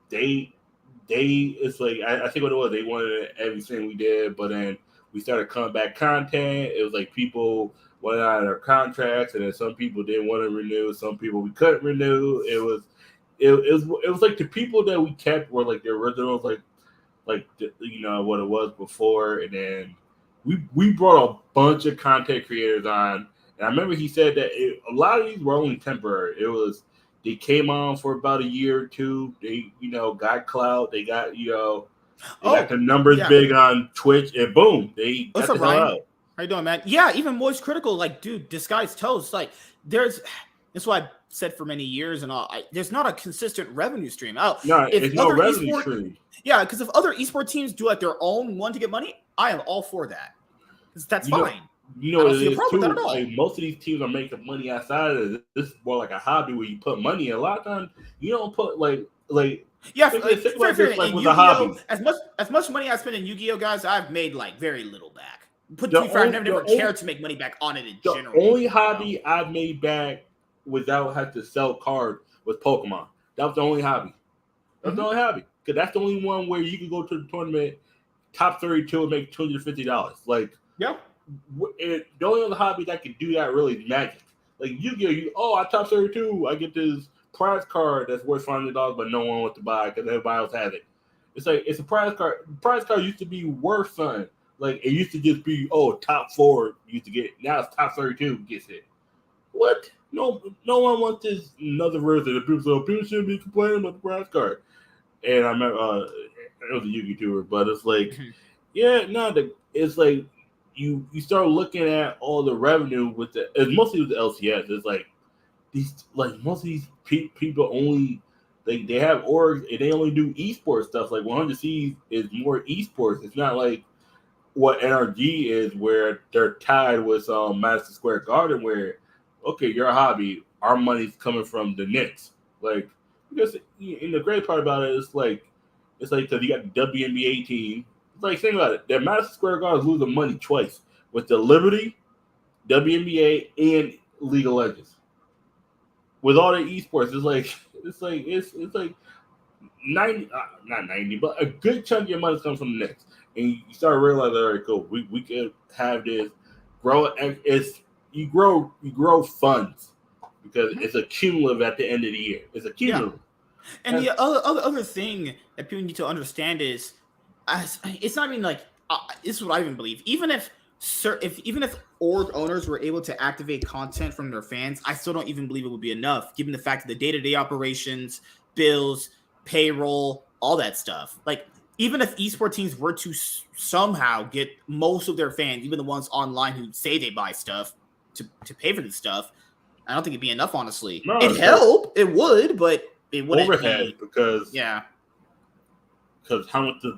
it's like I think what it was, they wanted everything we did, but then we started coming back content. It was like people went out of their contracts, and then some people didn't want to renew, some people we couldn't renew. It was like the people that we kept were like the originals, like what it was before, and then we brought a bunch of content creators on. And I remember he said that a lot of these were only temporary. It was they came on for about a year or two. They got clout. They got got the numbers big on Twitch, and boom, they got the hell out. How you doing, man? Yeah, even Moist Critical, like, dude, disguised toast. Like, that's what I've said for many years, and all. There's not a consistent revenue stream. It's no revenue stream. Yeah, because if other esports teams do like their own one to get money, I am all for that. That's fine. It is too. Like, most of these teams are making money outside of this. This is more like a hobby where you put money in. A lot of times you don't put like. Yeah, think like with a hobby. As much money I spend in Yu-Gi-Oh, guys, I've made like very little back. I've never cared to make money back on it in general. The only hobby I've made back without having to sell cards was Pokemon. That was the only hobby. That's the only hobby. Because that's the only one where you can go to the tournament, top 32 and make $250. Like, yeah. the only other hobby that can do that really is Magic. Like Yu-Gi-Oh! I top 32. I get this prize card that's worth $500, but no one wants to buy it because everybody else has it. It's like it's a prize card. Prize card used to be worth something. Like it used to just be top 4 used to get it. Now it's top 32 gets it. What? No one wants this another version. People shouldn't be complaining about the prize card. And I remember it was a Yu-Gi tour, but it's like, it's like you start looking at all the revenue with it's mostly with the LCS. It's like most of these people only they have orgs and they only do esports stuff. Like 100C is more esports. It's not like what NRG is, where they're tied with Madison Square Garden, where you're a hobby, our money's coming from the Knicks. Like, because the great part about it is it's like because you got the WNBA team. It's like, think about it. The Madison Square Garden is losing money twice with the Liberty, WNBA, and League of Legends. With all the esports, it's like 90, not 90, but a good chunk of your money comes from the Knicks. And you start realizing, all right, cool, we could have this grow. You grow funds because it's a cumulative at the end of the year. It's a cumulative. Yeah. And the other thing that people need to understand is, it's not even like this is what I even believe. Even if org owners were able to activate content from their fans, I still don't even believe it would be enough, given the fact that the day-to-day operations, bills, payroll, all that stuff. Like, even if esports teams were to somehow get most of their fans, even the ones online who say they buy stuff to pay for this stuff, I don't think it'd be enough, honestly. No, it'd help. It would, but it wouldn't overhead because how much does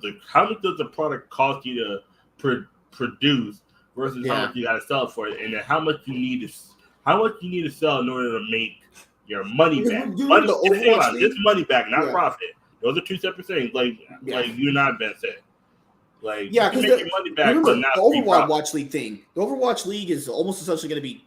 the product cost you to produce versus how much you got to sell it for, and then how much you need to sell in order to make your money back. It's money back, not profit. Those are two separate things. Like you and I have been said. Like, because your money back, remember but not the Overwatch League thing. The Overwatch League is almost essentially going to be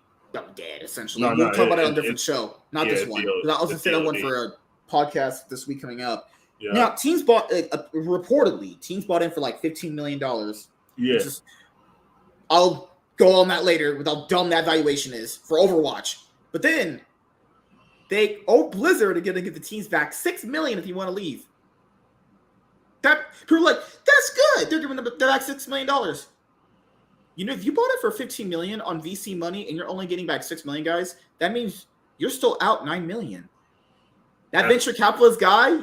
dead. Essentially, we'll talk about it on a different show, not this one. I was going to say that one for a podcast this week coming up. Yeah. Now, teams bought reportedly. Teams bought in for like $15 million. Yeah, I'll go on that later with how dumb that valuation is for Overwatch. But then Blizzard are going to give the teams back $6 million if you want to leave. That people are like, that's good. They're giving them back $6 million. You know, if you bought it for $15 million on VC money and you're only getting back $6 million, guys, that means you're still out $9 million. That venture capitalist guy,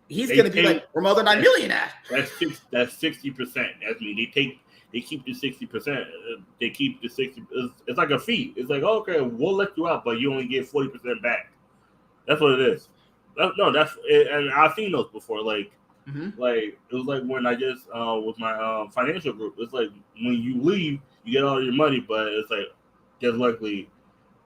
he's going to be like, where my other $9 million at? That's 60%. That's me. They keep the 60%. They keep the 60%. It's like a fee. It's like, okay, we'll let you out, but you only get 40% back. That's what it is. And I've seen those before. Like it was like when I just with my financial group. It's like when you leave, you get all your money, but it's like just luckily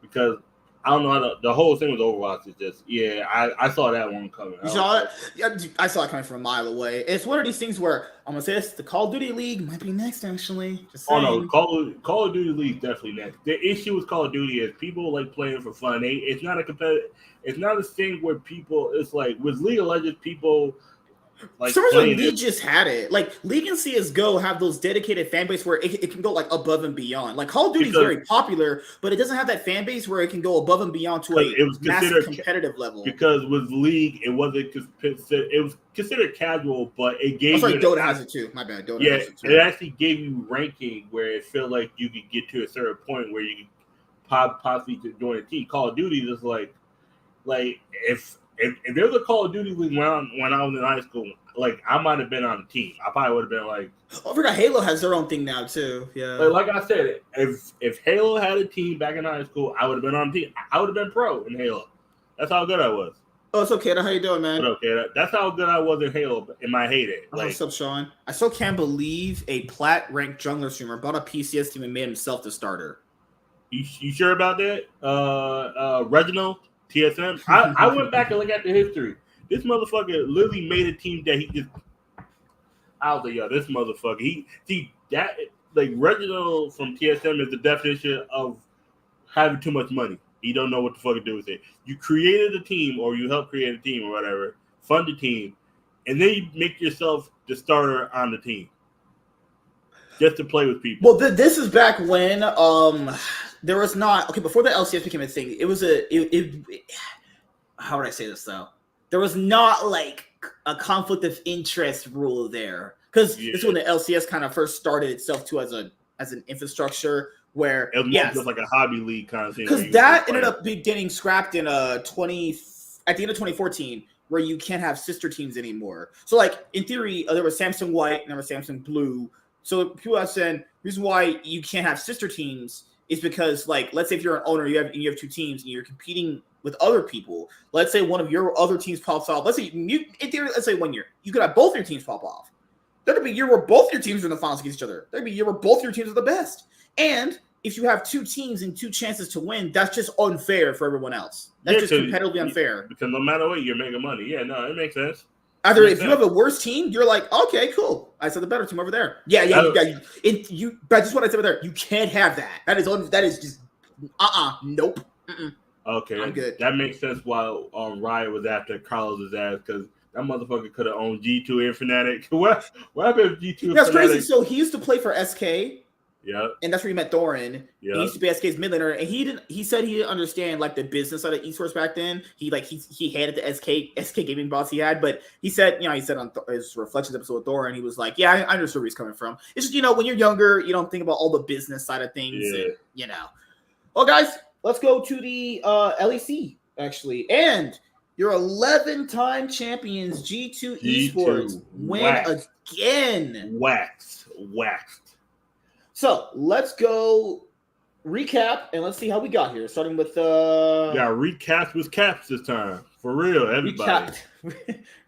because I don't know how the whole thing with Overwatch is just I saw that one coming. You saw it? Yeah, I saw it coming from a mile away. It's one of these things where I'm gonna say this: the Call of Duty League might be next. Actually, just saying. Oh no, Call of Duty League definitely next. The issue with Call of Duty is people like playing for fun. It's not a competitive. It's not a thing where people. It's like with League of Legends, people. Like League just had it. Like League and CS:GO have those dedicated fan base where it can go like above and beyond. Like Call of Duty is very popular, but it doesn't have that fan base where it can go above and beyond to a massive competitive level. Because with League, it was considered casual, but it gave. Sorry, Dota has it too. My bad. Dota has it too. It actually gave you ranking where it felt like you could get to a certain point where you could possibly join a team. Call of Duty is like if there was a Call of Duty League when I was in high school, like I might have been on the team. I probably would have been like. I forgot Halo has their own thing now too. Yeah. Like I said, if Halo had a team back in high school, I would have been on the team. I would have been pro in Halo. That's how good I was. Oh, it's okay. How you doing, man? But okay, that's how good I was in Halo in my heyday. What's up, Sean? I still can't believe a plat ranked jungler streamer bought a PCS team and made himself the starter. You sure about that? Reginald? TSM. I went back and looked at the history. This motherfucker literally made a team that he just. I was like, yo, this motherfucker. Reginald from TSM is the definition of having too much money. You don't know what the fuck to do with it. You created a team, or you helped create a team, or whatever. Fund the team, and then you make yourself the starter on the team. just to play with people. Well, this is back when there was not before the LCS became a thing. It was how would I say this though? There was not like a conflict of interest rule there because this is when the LCS kind of first started itself too as an infrastructure where it was just like a hobby league kind of thing. Because that ended up getting scrapped in at the end of 2014, where you can't have sister teams anymore. So like in theory, there was Samsung White and there was Samsung Blue. So people have said the reason why you can't have sister teams is because, like, let's say if you're an owner, you have two teams and you're competing with other people. Let's say one of your other teams pops off. Let's say in theory, let's say 1 year, you could have both your teams pop off. There could be a year where both your teams are in the finals against each other. There could be a year where both your teams are the best. And if you have two teams and two chances to win, that's just unfair for everyone else. That's just competitively unfair. Because no matter what, you're making money. Yeah, no, it makes sense. Either if you have a worse team, you're like, okay, cool. I said the better team over there. Yeah. But just what I said over there, you can't have that. That is just nope. Mm-mm. Okay, I'm good. That makes sense why Riot was after Carlos' ass, because that motherfucker could have owned G2 and Fnatic. What happened if G2 and That's Fnatic? crazy. So he used to play for SK. Yeah. And that's where he met Thorin. Yeah. He used to be SK's mid laner, and he said he didn't understand like the business side of esports back then. He hated the SK gaming boss he had, but he said on his Reflections episode with Thorin, he was like, yeah, I understood where he's coming from. It's just, when you're younger, you don't think about all the business side of things. Yeah. And, Well, guys, let's go to the LEC actually, and your 11-time champions G2 Esports win again. Waxed. So let's go recap and let's see how we got here. Starting with recaps with caps this time. For real, everybody.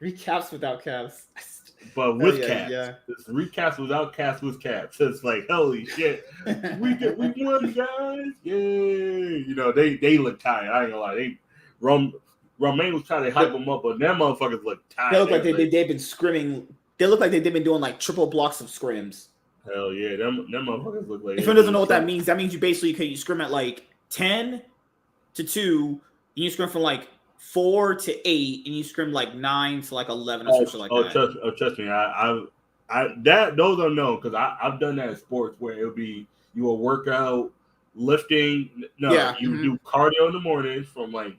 Recaps without caps. But with caps. Yeah. It's recaps without caps with caps. It's like, holy shit. we won, guys. Yay. They look tired. I ain't gonna lie. Romain was trying to hype them up, but them motherfuckers look tired. They look like they've been scrimming. They look like they've been doing like triple blocks of scrims. Hell yeah, them motherfuckers look like. If anyone doesn't know what that means you basically you scrim at like 10 to 2, and you scrim from like 4 to 8, and you scrim like 9 to like 11 or something like that. Trust me, those are known because I've done that in sports where it'll be you will work out, lifting. Do cardio in the mornings from like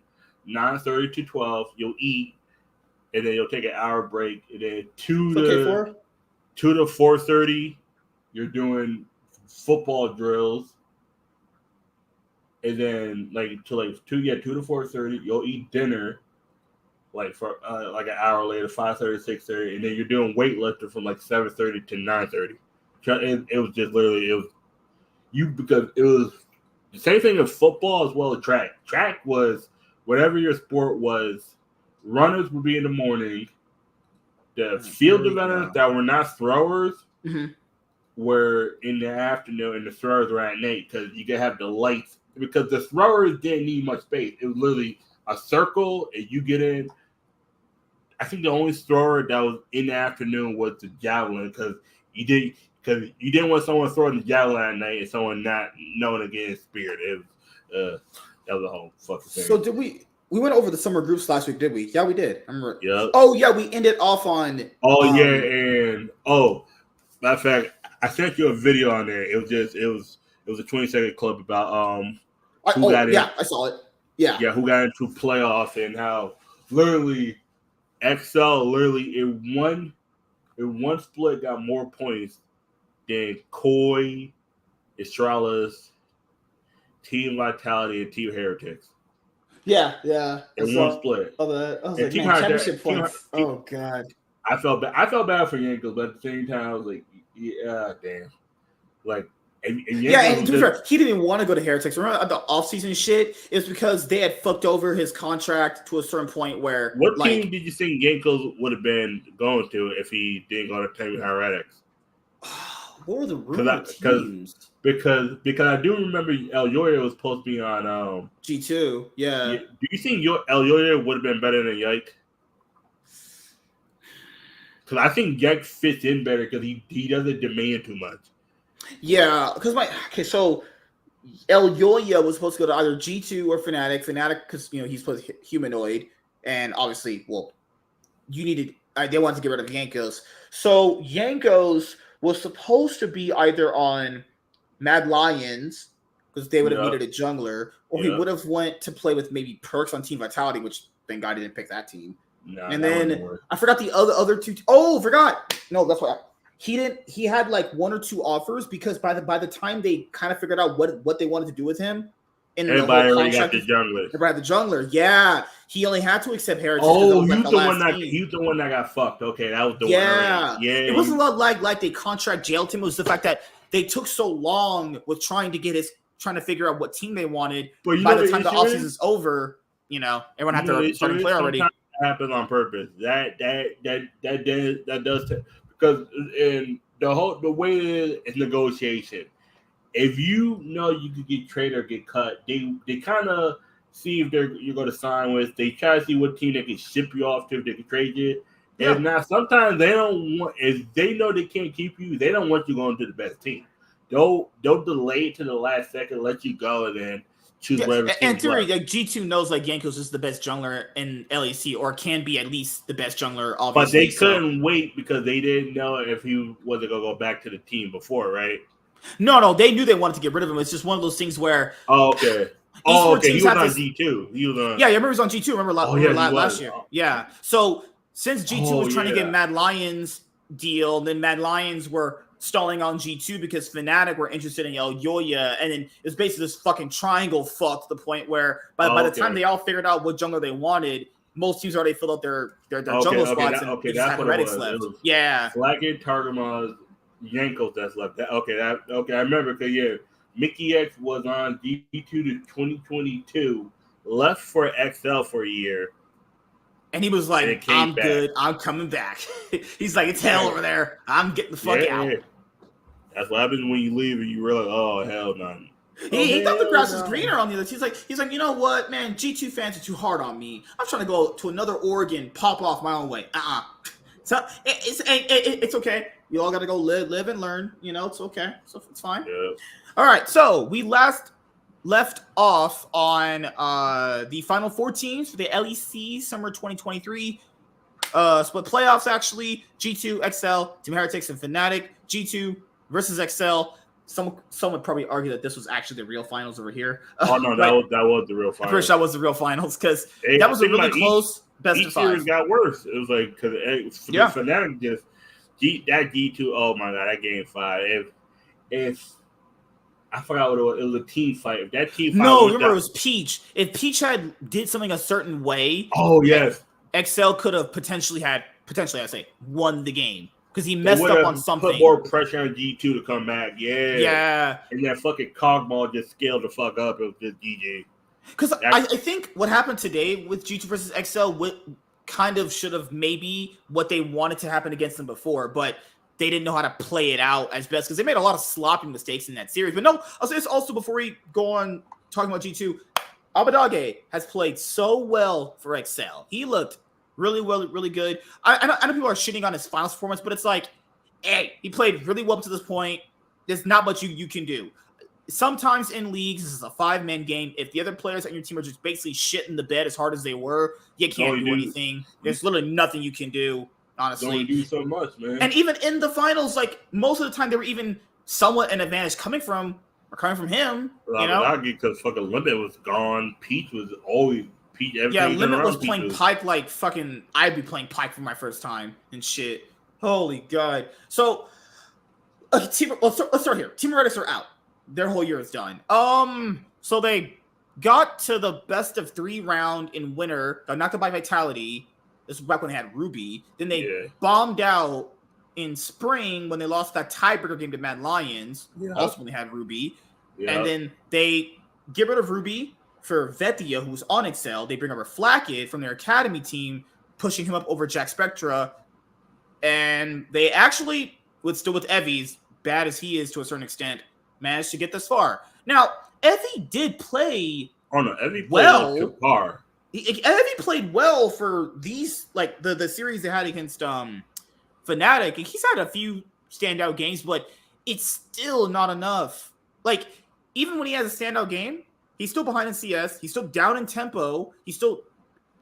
9:30 to 12. You'll eat, and then you'll take an hour break, and then 2 to 4:30. You're doing football drills, and then 2 to 4:30, you'll eat dinner, for an hour later, 5:30, 6:30, and then you're doing weightlifting from 7:30 to 9:30. It was just literally because it was the same thing as football as well as track. Track was whatever your sport was. Runners would be in the morning. The field developers that were not throwers. Mm-hmm. Were in the afternoon and the throwers were at night because you could have the lights because the throwers didn't need much space. It was literally a circle and you get in. I think the only thrower that was in the afternoon was the javelin because you didn't want someone throwing the javelin at night and someone not knowing against speared. It was that was a whole fucking thing. So did we went over the summer groups last week, did we? Yeah, we did. I remember. Yeah. Oh yeah, we ended off on. Matter of fact. I sent you a video on there. It was a 20-second clip about I saw it. Yeah, who got into playoffs and how literally XL in one split got more points than Koi, Estralas, Team Vitality, and Team Heretics. Yeah. In one split. I was like, championship points. Oh god. I felt bad for Yankos, but at the same time, I was like, yeah, damn. And to be fair, he didn't even want to go to Heretics. Remember the offseason shit? It's because they had fucked over his contract to a certain point where. What team did you think Yankos would have been going to if he didn't go to Team Heretics? What were the rumored teams? Because I do remember El Yoya was supposed to be on G2. Yeah. Do you think El Yoya would have been better than Yike? Because I think Yike fits in better because he doesn't demand too much. Yeah, because so El Yoya was supposed to go to either G2 or Fnatic. Fnatic, because he's supposed to be humanoid, and obviously, they wanted to get rid of Yankos. So Yankos was supposed to be either on Mad Lions, because they would have needed a jungler, or he would have went to play with maybe Perks on Team Vitality, which thank God he didn't pick that team. No, and then I forgot the other two. Oh, forgot. No, that's why he didn't. He had like one or two offers because by the time they kind of figured out what they wanted to do with him, everybody already got the jungler. Everybody had the jungler. Yeah, he only had to accept Heritage. Oh, you the one that got fucked. Okay, that was the one. Yeah, it wasn't like they contract jailed him. It was the fact that they took so long with trying to figure out what team they wanted. But by the time the offseason is over, everyone had to start play already. Happens on purpose. That does because in the way it's negotiation. If you know you could get traded or get cut, they kind of see if you're going to sign with. They try to see what team they can ship you off to if they can trade you. Yeah. And now sometimes they don't want. If they know they can't keep you, they don't want you going to the best team. They'll delay it to the last second, let you go, and then choose whatever. And theory, like G2 knows like Yankos is the best jungler in LEC, or can be at least the best jungler. Obviously, but they couldn't wait because they didn't know if he wasn't going to go back to the team before, right? No, they knew they wanted to get rid of him. It's just one of those things where. Oh, okay. He was on G2. Yeah, I remember he was on G2. Remember last year? Yeah. So since G2 was trying to get Mad Lions deal, then Mad Lions were stalling on G2 because Fnatic were interested in Yoya, and then it's basically this fucking triangle fuck to the point where by the time they all figured out what jungle they wanted, most teams already filled out their jungle spots and just had Heretics left. Yeah. Flagging, Targamas, Yankos that's left. I remember because Mickey X was on D2 to 2022, left for XL for a year. And he was like, I'm good. I'm coming back. He's like, it's hell over there. I'm getting the fuck out. Yeah. That's what happens when you leave and you realize, oh, hell no. He thought the grass was greener on the other. He's like, you know what, man? G2 fans are too hard on me. I'm trying to go to another Oregon, pop off my own way. So it's okay. You all got to go live and learn. It's okay. So it's fine. Yeah. All right. So we left off on the final 4 teams for the LEC Summer 2023 split playoffs. Actually, G2, XL, Team Heretics, and Fnatic. G2 versus XL. Some would probably argue that this was actually the real finals over here. Oh no, that was the real finals. I'm pretty sure that was the real finals because that was a really close best of 5. Each series got worse. It was like because Fnatic just that G2. Oh my god, that game 5. If I forgot what it was. It was a team fight. If that team fight remember it was Peach. If Peach did something a certain way, oh yes, XL could have potentially won the game because he messed up on something. Put more pressure on G2 to come back. Yeah. And that fucking cogball just scaled the fuck up. It was just GG. Because I think what happened today with G2 versus XL kind of should have maybe what they wanted to happen against them before, but they didn't know how to play it out as best because they made a lot of sloppy mistakes in that series. But no, I'll say this also before we go on talking about G2. Abadage has played so well for XL. He looked really well, really good. I know people are shitting on his finals performance, but it's like, hey, he played really well to this point. There's not much you can do. Sometimes in leagues, this is a 5-man game. If the other players on your team are just basically shitting the bed as hard as they were, you can't do anything. There's literally nothing you can do. Honestly, don't do so much, man. And even in the finals, like most of the time, they were even somewhat an advantage coming from him. Because fucking Limit was gone. Peach was always Peach. Yeah, Limit was playing Pyke like fucking. I'd be playing Pyke for my first time and shit. Holy god! So, let's start here. Team Heretics are out. Their whole year is done. So they got to the best of 3 round in winter. Got knocked out by Vitality. This was back when they had Ruby. Then they bombed out in spring when they lost that tiebreaker game to Mad Lions. Also when they had Ruby. And then they get rid of Ruby for Vetia, who's on Excel. They bring over Flackett from their academy team, pushing him up over Jack Spectra. And they actually, with Evie's, bad as he is to a certain extent, managed to get this far. Now, Evie did play Evie played up to par. Evie played well for these, like the series they had against Fnatic. He's had a few standout games, but it's still not enough. Like, even when he has a standout game, he's still behind in CS. He's still down in tempo. He's still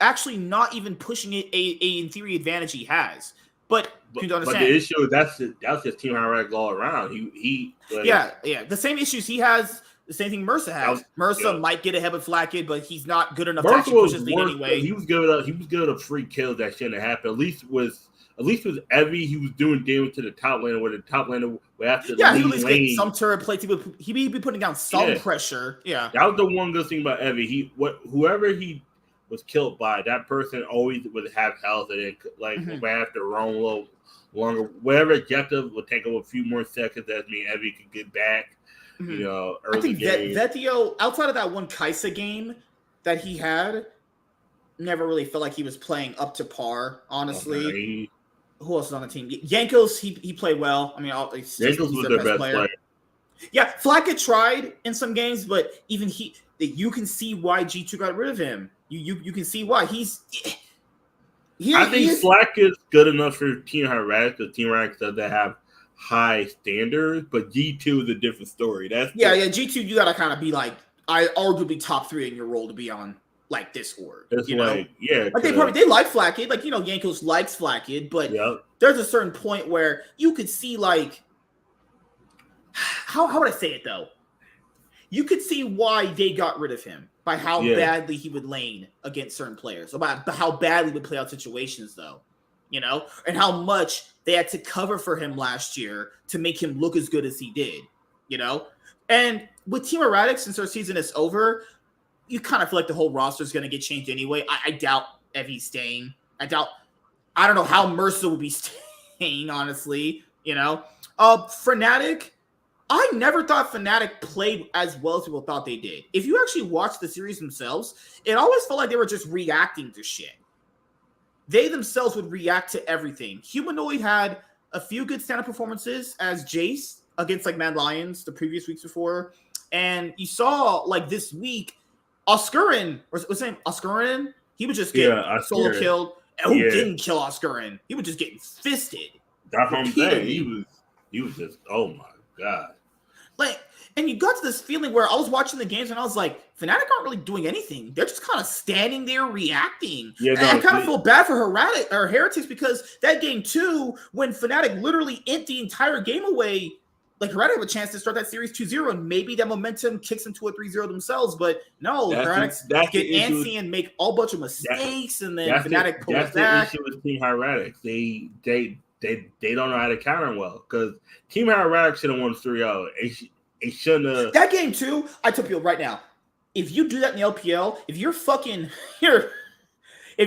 actually not even pushing it in theory advantage he has. But you don't understand. But the issue is that's just Team Iraq all around. He The same issues he has. The same thing Mercer has. Mercer might get ahead with Flackett, but he's not good enough to actually push his lead anyway. He was good at free kills that shouldn't have happened. At least with Evie, he was doing damage to the top laner where the top laner would have to. Yeah, he was getting some turret plates. He'd be putting down some pressure. Yeah, that was the one good thing about Evie. Whoever he was killed by, that person always would have health and it, would have to run a little longer. Whatever objective would take up a few more seconds. That means Evie could get back. Early I think game. Vetio, outside of that one Kaisa game that he had, never really felt like he was playing up to par, honestly. Okay. Who else is on the team? Jankos, he played well. I mean, Jankos was their best player. Yeah, Flackett tried in some games, but even you can see why G2 got rid of him. You can see why. I think Flack is good enough for Team Iraq because Team Iraq doesn't have high standards, but G2 is a different story. G2 you gotta kind of be like arguably top 3 in your role to be on like this org. It's you know? They like Flackett, like Jankos likes Flackett, but there's a certain point where you could see like how would I say it though? You could see why they got rid of him by how badly he would lane against certain players, about how badly he would play out situations though. And how much they had to cover for him last year to make him look as good as he did, And with Team Erratic, since our season is over, you kind of feel like the whole roster is going to get changed anyway. I doubt Evie's staying. I don't know how Mercer will be staying, honestly, Fnatic, I never thought Fnatic played as well as people thought they did. If you actually watch the series themselves, it always felt like they were just reacting to shit. They themselves would react to everything. Humanoid had a few good stand-up performances as Jace against Mad Lions the previous weeks before. And you saw this week, Oscurin, what's his name? Oscurin? He would just get solo killed. And who didn't kill Oscurin? He would just get fisted. That's what I'm saying. He was just, oh my God. And you got to this feeling where I was watching the games and I was like, Fnatic aren't really doing anything. They're just kind of standing there reacting. I kind of feel bad for Heretics because that game too, when Fnatic literally ent the entire game away, Heretics have a chance to start that series 2-0 and maybe that momentum kicks into a 3-0 themselves. But no, Heretics get antsy and make all bunch of mistakes and then Fnatic pulls back. That's the issue with Team Heretics. They don't know how to counter well because Team Heretics should have won 3-0. It shouldn't have. That game too, I tell people right now, if you do that in the LPL, if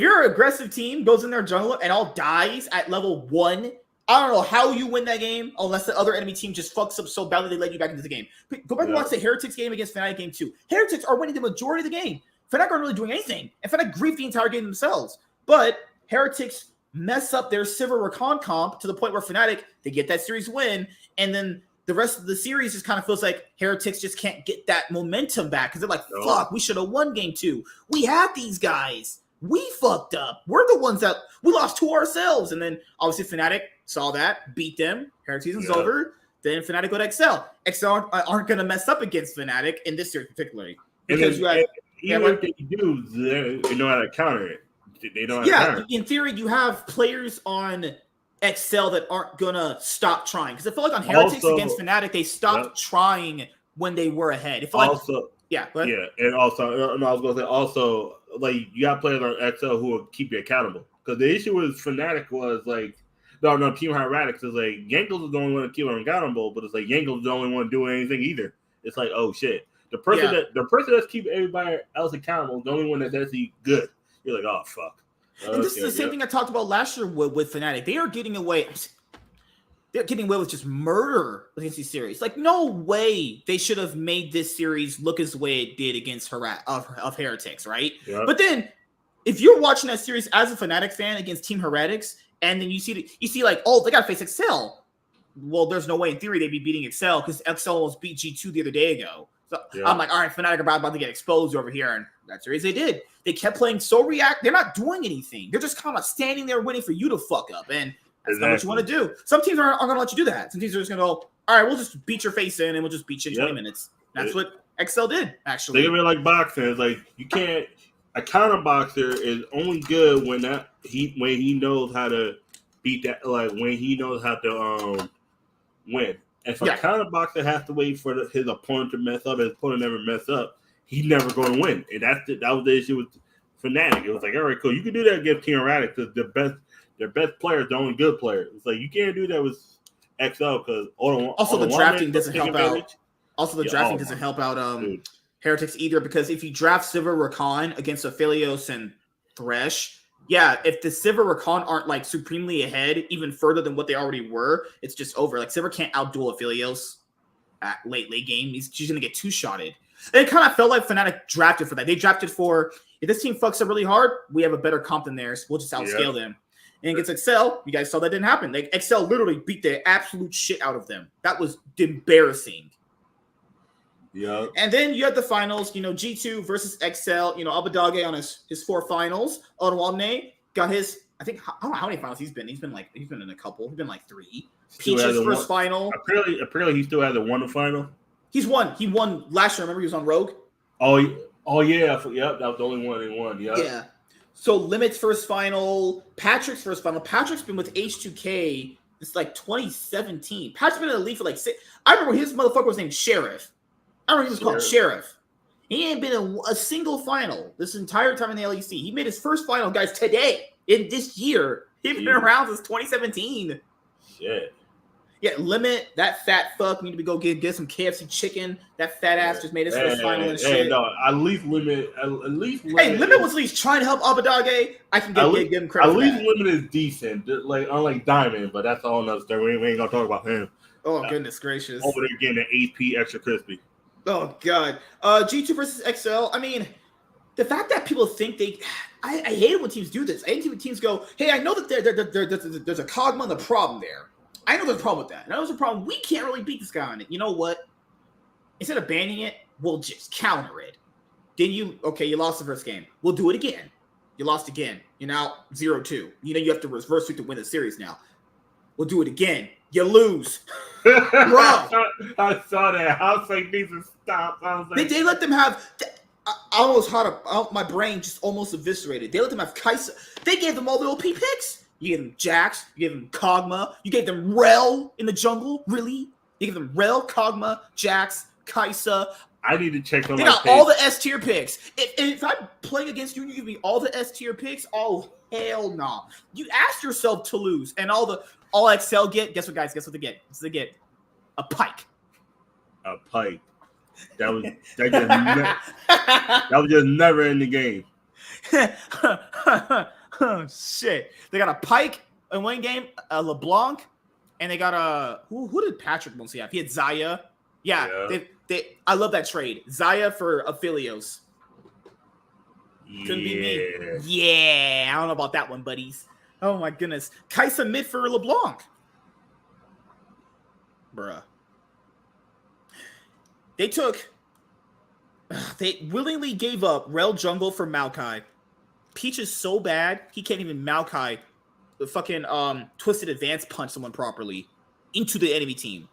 your aggressive team goes in their jungle and all dies at level 1, I don't know how you win that game unless the other enemy team just fucks up so badly they let you back into the game. Go back and watch the Heretics game against Fnatic game 2. Heretics are winning the majority of the game. Fnatic aren't really doing anything. And Fnatic griefed the entire game themselves. But Heretics mess up their Silver Recon comp to the point where Fnatic, they get that series win, and then the rest of the series just kind of feels like Heretics just can't get that momentum back because they're like, fuck, we should have won game 2. We had these guys. We fucked up. We're the ones that we lost to ourselves. And then obviously Fnatic saw that, beat them. Heretics season's over. Then Fnatic go to Excel. Excel aren't going to mess up against Fnatic in this series particularly. Because even if they do, they know how to counter it. They know how to counter it. In theory, you have players on Excel that aren't gonna stop trying because I feel like on Heretics against Fnatic they stopped trying when they were ahead. If and also I was gonna say also you got players on Excel who will keep you accountable because the issue with Fnatic was Team Heretics is Yankles is the only one to keep them accountable, but it's Yankles is the only one doing anything either. It's oh shit, the person that's keeping everybody else accountable is the only one that's actually good. You're oh fuck. And this is the same thing I talked about last year with Fnatic. They are getting away. They're getting away with just murder against these series. No way they should have made this series look as the way it did against Heretics, right? Yep. But then, if you're watching that series as a Fnatic fan against Team Heretics, and then you see they got to face Excel. Well, there's no way in theory they'd be beating Excel because Excel almost beat G2 the other day ago. So I'm all right, Fnatic are about to get exposed over here, and that series they did. They kept playing so react. They're not doing anything. They're just kind of standing there waiting for you to fuck up, and that's not what you want to do. Some teams aren't going to let you do that. Some teams are just going to go, all right, we'll just beat your face in, and we'll just beat you in 20 minutes. That's what Excel did, actually. Think of it like boxing. It's you can't. A counter boxer is only good when he knows how to beat that, like when he knows how to win. If a counter boxer has to wait for his opponent to mess up, his opponent never mess up, he's never going to win. And that was the issue with Fnatic. It was like, all right, cool, you can do that against Team Radic because their best players, the only good players. It's like you can't do that with XL because also the drafting doesn't help out. Also, the drafting doesn't help out Heretics either, because if you draft Silver Rakan against Aphelios and Thresh, if the Silver Rakan aren't like supremely ahead even further than what they already were, it's just over. Like Silver can't outduel Aphelios at late game. She's gonna get two-shotted. And it kind of felt like Fnatic drafted for that. They drafted for, if this team fucks up really hard, we have a better comp than theirs. We'll just outscale them. And against Excel, you guys saw that didn't happen. Like Excel literally beat the absolute shit out of them. That was embarrassing. Yeah. And then you had the finals, G2 versus XL, Abadage on his 4 finals. Odoalne got his, I don't know how many finals he's been. He's been in a couple. He's been like 3. Peach's first final. Apparently he still hasn't won the final. He's won. He won last year. Remember he was on Rogue? Oh yeah. Yep, that was the only one he won. Yeah. So Limit's first final, Patrick's first final. Patrick's been with H2K since like 2017. Patrick's been in the league for like 6. I remember his motherfucker was named Sheriff. I remember he was called Sheriff. He ain't been in a single final this entire time in the LEC. He made his first final, guys, today, in this year. He's been around since 2017. Shit. Yeah, Limit, that fat fuck, need to go get some KFC chicken. That fat ass just made his first final and shit. No, at least Limit. Hey, Limit was at least trying to help Abadage. I can give him credit. At least Limit is decent, like unlike Diamond, but that's all another story. We ain't gonna talk about him. Oh goodness gracious! Over there getting an AP extra crispy. Oh god. G2 versus XL. I mean, the fact that people think I hate it when teams do this. I hate when teams go, "Hey, I know that there's a Kog'Maw and a problem there. I know there's a problem with that. And I know there's a problem. We can't really beat this guy on it. You know what? Instead of banning it, we'll just counter it. Then you lost the first game. We'll do it again. You lost again. You're now 0-2. You have to reverse sweep to win the series now. We'll do it again. You lose. Bro. I saw that. I was like, these are stop. I was like, they let them have... I almost had my brain just almost eviscerated. They let them have Kaisa. They gave them all the OP picks. You gave them Jax. You gave them Kog'Maw. You gave them Rel in the jungle. Really? You gave them Rel, Kog'Maw, Jax, Kaisa. I need to check on they my got page. all the S tier picks. If I'm playing against you and you give me all the S tier picks, oh hell no! Nah. You asked yourself to lose, and all XL get. Guess what, guys? Guess what they get? They get a pike. A pike. That was just never in the game. Oh shit! They got a pike in one game, a LeBlanc, and they got a who did Patrick mostly have? He had Zaya. Yeah. I love that trade. Zaya for Aphelios. Couldn't be me. Yeah, I don't know about that one, buddies. Oh my goodness. Kaisa mid for LeBlanc. Bruh. They willingly gave up Rel Jungle for Maokai. Peach is so bad, he can't even Maokai the fucking twisted advance punch someone properly into the enemy team.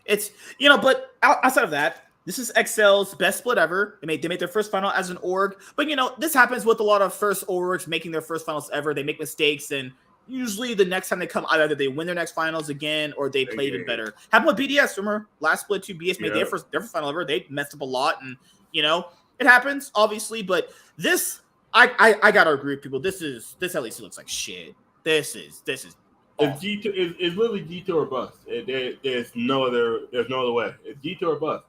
It's, but outside of that, this is XL's best split ever. They made their first final as an org. But, this happens with a lot of first orgs making their first finals ever. They make mistakes, and usually the next time they come, either they win their next finals again or they play even better. Happened with BDS, remember? Last split 2, BDS made their first final ever. They messed up a lot, and, it happens, obviously. But this, I got to agree with people. This LEC looks like shit. This is It's literally G2 or bust. There's no other way. It's G2 or bust.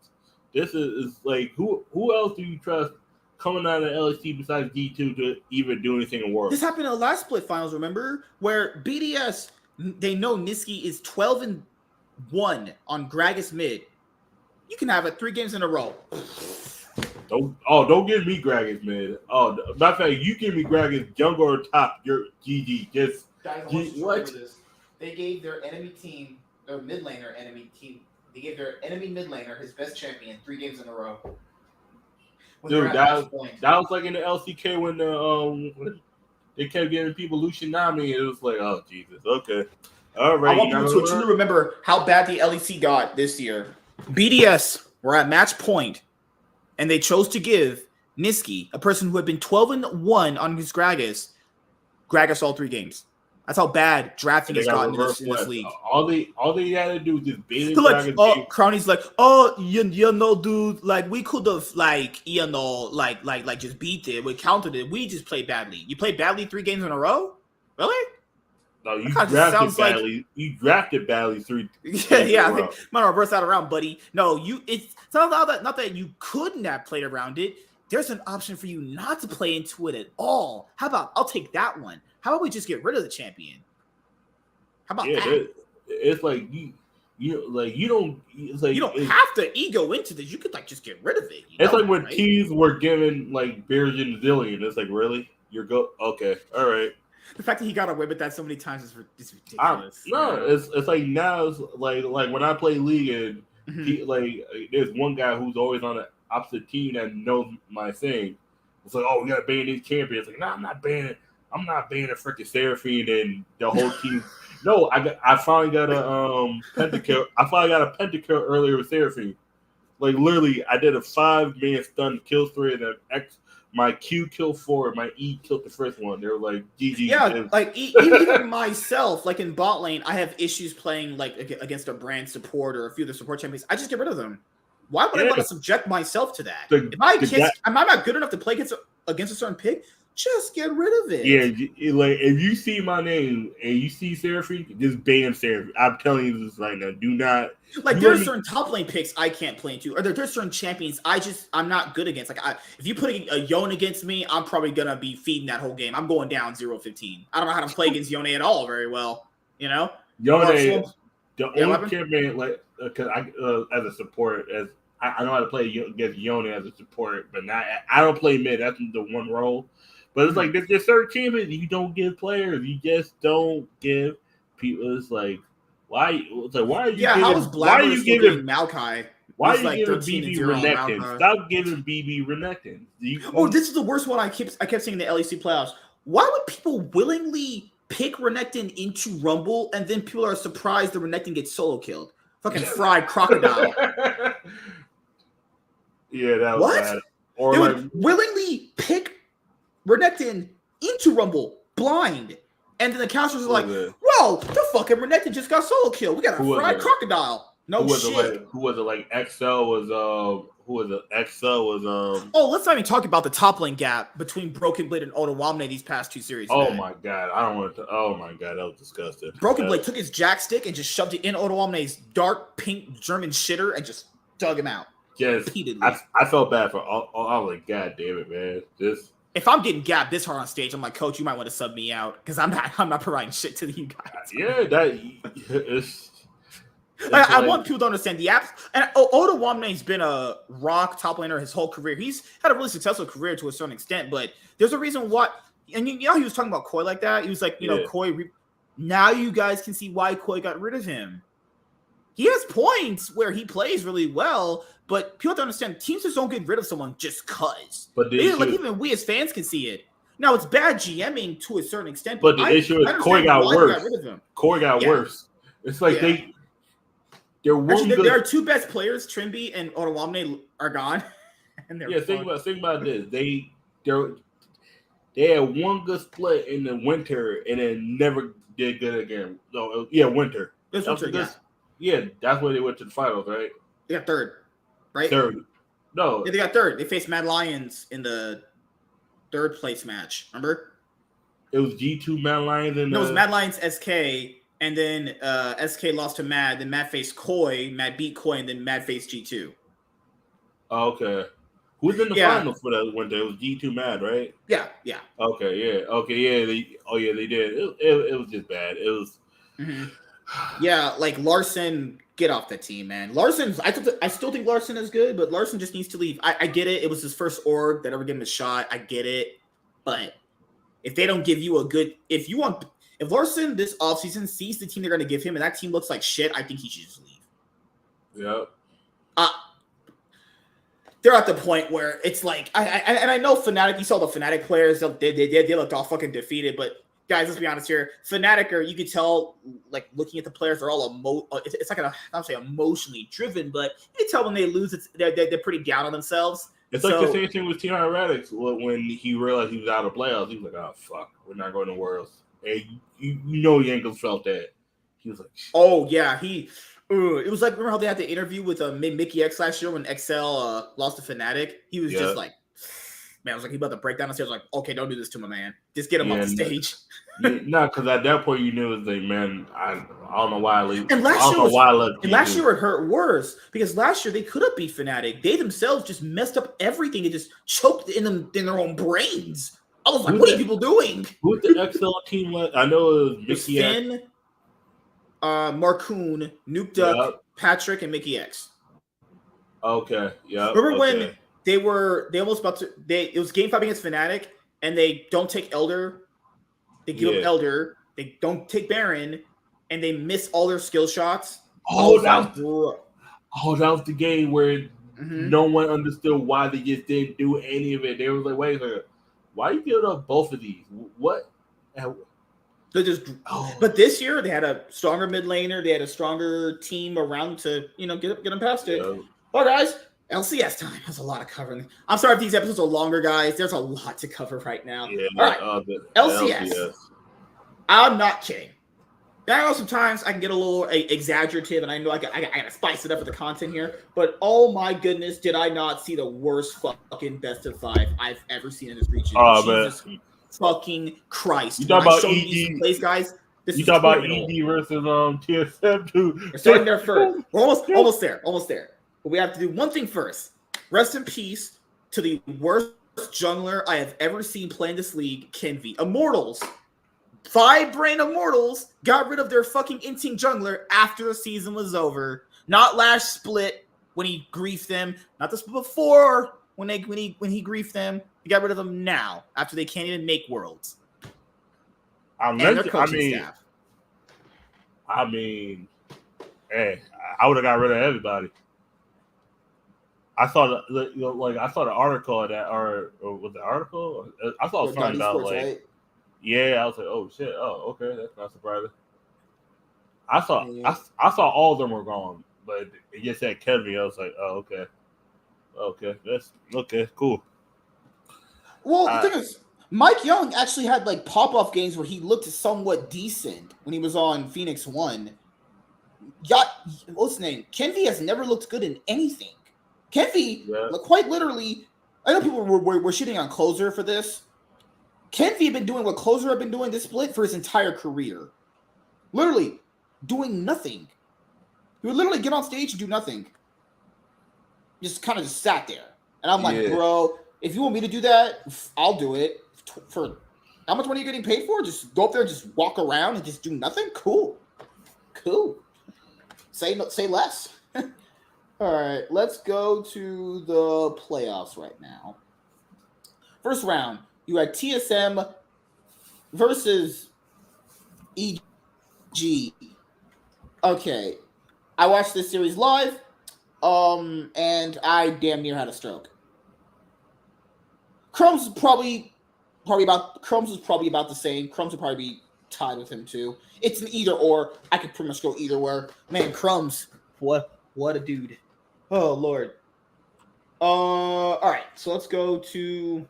This is like who else do you trust coming out of LEC besides G2 to even do anything in World? This happened in the last split finals, remember? Where BDS, they know Niski is 12-1 on Gragas mid. You can have it 3 games in a row. Don't give me Gragas mid. Oh, matter of fact, you give me Gragas jungle or top, you're GG. Just guys, I want you to remember this. They gave their enemy team, their mid laner enemy team, they gave their enemy mid laner his best champion 3 games in a row. Dude, that was like in the LCK when they kept giving people Lucianami, and it was like, oh Jesus, okay, all right. I want people to truly remember how bad the LEC got this year. BDS were at match point, and they chose to give Niski, a person who had been 12-1 on his Gragas all 3 games. That's how bad drafting They has got gotten in reverse this flex. league. All they gotta do is just bait So like, Dragon. Crowny's like, oh, you know, dude, like we could have like, you know, like just beat it, we countered it. We just played badly. You played badly 3 games in a row, really? No, you That drafted sounds badly. Like, you drafted badly 3. yeah. I think might reverse that around, buddy. No, it's not that you couldn't have played around it. There's an option for you not to play into it at all. How about I'll take that one? How about we just get rid of the champion? How about that? It's like you don't. It's like you don't have to ego into this. You could like just get rid of it. It's like when teams were given like Bears and Zillion. It's like, really, okay, all right. The fact that he got away with that so many times is ridiculous. It's like now it's like when I play League and there's one guy who's always on the opposite team that knows my thing. It's like, oh, we gotta ban these champions. Like, no, I'm not banning freaking Seraphine and the whole team. No, I finally got a pentakill. I finally got a pentakill earlier with Seraphine. Like literally, I did a 5-man stun kill 3 and then my Q killed 4, my E killed the first one. They were like, GG. Yeah, like even myself, like in bot lane, I have issues playing like against a brand support or a few of the support champions. I just get rid of them. Why would I want to subject myself to that? Am I not good enough to play against a certain pick? Just get rid of it. Yeah, like if you see my name and you see Seraphine, just ban Seraphine. I'm telling you this right now. Do not. Like there are certain top lane picks I can't play into, or there's certain champions I'm not good against. Like if you put a Yone against me, I'm probably gonna be feeding that whole game. I'm going down 0-15. I don't know how to play against Yone at all very well. You know, Yone, the only champion like because as a support as I know how to play against Yone as a support, but not I don't play mid. That's the one role. But it's like there's certain champions you don't give players. You just don't give people. It's like why? It's like why are you? Yeah, why are you giving Maokai? Why are you giving BB Renekton? Stop giving BB Renekton. This is the worst one I kept seeing in the LEC playoffs. Why would people willingly pick Renekton into Rumble and then people are surprised the Renekton gets solo killed? Fucking fried crocodile. Yeah, that was bad. Or they would willingly pick Renekton into Rumble blind, and then the counselors are like, "Whoa, the fucking Renekton just got solo kill. We got a fried crocodile." No shit. Who was it? Like XL was who was it? XL was Oh, let's not even talk about the top lane gap between Broken Blade and Ottawamne these past 2 series. Oh my god, I don't want to. Oh my god, that was disgusting. Broken Blade took his jack stick and just shoved it in Ottawamne's dark pink German shitter and just dug him out. Yes, repeatedly. I felt bad for all. I was like, God damn it, man. If I'm getting gapped this hard on stage, I'm like, Coach, you might want to sub me out because I'm not providing shit to you guys. Yeah, I want people to understand the apps. And Ottawamne's been a rock top laner his whole career. He's had a really successful career to a certain extent, but there's a reason why. And you know, he was talking about Koi like that. He was like, Koi. Now you guys can see why Koi got rid of him. He has points where he plays really well, but people have to understand teams just don't get rid of someone just cause. But even we as fans can see it. Now it's bad GMing to a certain extent, but the issue is Koi got worse. Koi got worse. It's like there are 2 best players, Trimby and Ottawamne, are gone. And think about this. They had one good split in the winter and then never did good again. So winter. Yeah, that's where they went to the finals, right? They got 3rd, right? 3rd. No. Yeah, they got 3rd. They faced Mad Lions in the 3rd place match. Remember? It was G2 Mad Lions and it was Mad Lions SK, and then SK lost to Mad. Then Mad faced Koi. Mad beat Koi, and then Mad faced G2. Oh, okay. Who's in the finals for that winter? It was G2 Mad, right? Yeah. Okay, yeah. They did. It was just bad. It was. Mm-hmm. Yeah, like Larson, get off the team, man. I still think Larson is good, but Larson just needs to leave. I get it. It was his first org that ever gave him a shot. I get it. But if they don't give you if Larson this offseason sees the team they're going to give him and that team looks like shit, I think he should just leave. Yep. They're at the point where it's like, I know Fnatic, you saw the Fnatic players, they looked all fucking defeated, but guys, let's be honest here. Fnatic, you could tell, like looking at the players, they're all it's like I'm saying emotionally driven, but you can tell when they lose, they're pretty down on themselves. It's like the same thing with T.R. Radix when he realized he was out of playoffs. He was like, "Oh fuck, we're not going to Worlds." and you know Yankees felt that. He was like, oh yeah, it was like, remember how they had the interview with Mickey X last year when XL lost to Fnatic? He was just like, man, I was like, he about to break down the stairs. Like, okay, don't do this to my man. Just get him off the stage. Because at that point you knew it was like, man, I don't know why I leave. And last year it hurt worse because last year they could have beat Fnatic. They themselves just messed up everything and just choked in their own brains. I was like, what are people doing? Who's the XL team? I know it was Mickey Finn, Marcoon, Nuke Duck, Patrick, and Mickey X. Okay, yeah. Remember when they almost about to it was game 5 against Fnatic and they don't take Elder, they give up Elder, they don't take Baron, and they miss all their skill shots. That was the game where no one understood why they just didn't do any of it. They were like, wait a minute, why you giving up both of these? What? But this year they had a stronger mid laner, they had a stronger team around to get them past it. All right, guys, LCS time. That's a lot of covering. I'm sorry if these episodes are longer, guys. There's a lot to cover right now. Yeah, all right, LCS. I'm not kidding. I know sometimes I can get a little exaggerative, and I know I gotta spice it up with the content here. But oh my goodness, did I not see the worst fucking best of 5 I've ever seen in this region? Jesus fucking Christ! You talk about ED plays, guys. You talk about ED versus TSM too. We're starting there first. We're almost there. But we have to do one thing first. Rest in peace to the worst jungler I have ever seen play in this league, Kenvi. Immortals. 5-brain Immortals got rid of their fucking instinct jungler after the season was over. Not last split when he griefed them. Not the split before when he griefed them. He got rid of them now after they can't even make worlds. I mean, hey, I would have got rid of everybody. I saw the article of that, or was the article? I saw something about right? Yeah, I was like, oh shit, oh okay, that's not surprising. I saw all of them were gone, but it just said Kevin. I was like, oh okay, that's okay, cool. Well, the thing is, Mike Young actually had like pop-off games where he looked somewhat decent when he was on Phoenix 1. What's his name? Kenvi has never looked good in anything. Kenvi, quite literally, I know people were shitting on Closer for this. Kenvi had been doing what Closer had been doing this split for his entire career. Literally, doing nothing. He would literally get on stage and do nothing. Just kind of just sat there. And I'm like, bro, if you want me to do that, I'll do it. For how much money are you getting paid for? Just go up there and just walk around and just do nothing? Cool. Say less. All right, let's go to the playoffs right now. First round, you had TSM versus EG. Okay, I watched this series live, and I damn near had a stroke. Crumbs was probably about the same. Crumbs would probably be tied with him too. It's an either or. I could pretty much go either where. Man, Crumbs, what a dude. Oh Lord. All right, so let's go to.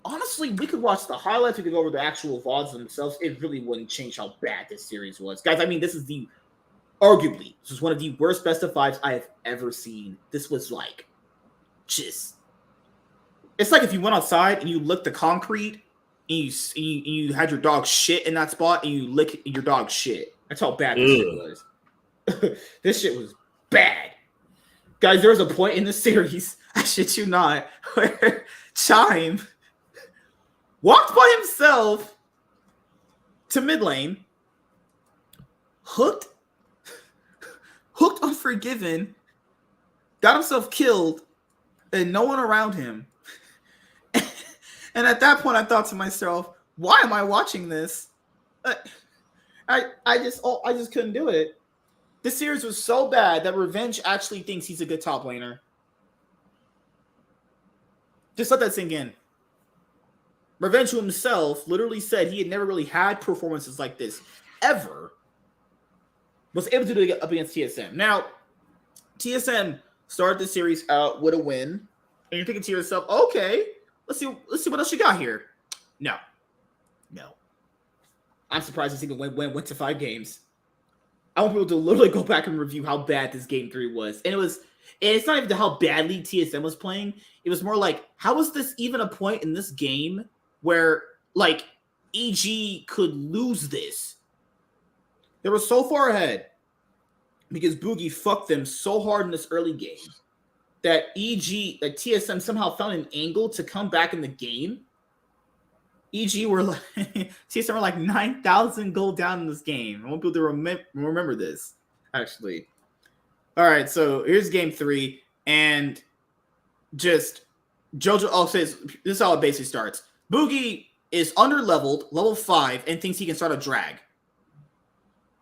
Honestly, we could watch the highlights. We could go over the actual VODs themselves. It really wouldn't change how bad this series was, guys. I mean, this is arguably one of the worst best of 5s I have ever seen. This was like, just. It's like if you went outside and you licked the concrete and you had your dog shit in that spot and you lick your dog's shit. That's how bad this shit was. This shit was bad. Guys, there was a point in the series, I shit you not, where Chime walked by himself to mid lane, hooked Unforgiven, got himself killed, and no one around him. And at that point, I thought to myself, "Why am I watching this?" I just couldn't do it. This series was so bad that Revenge actually thinks he's a good top laner. Just let that sink in. Revenge himself literally said he had never really had performances like this ever. Was able to do it up against TSM. Now, TSM started the series out with a win, and you're thinking to yourself, "Okay, let's see what else you got here." No. I'm surprised this even went to 5 games. I want people to literally go back and review how bad this game 3 was. And it's not even how badly TSM was playing. It was more like, how was this even a point in this game where, like, EG could lose this? They were so far ahead because Boogie fucked them so hard in this early game that TSM somehow found an angle to come back in the game. EG were like TSM were like 9,000 gold down in this game. I want people to remember this, actually. All right, so here's game 3, and just JoJo says this is how it basically starts. Boogie is under-leveled, level 5, and thinks he can start a drag.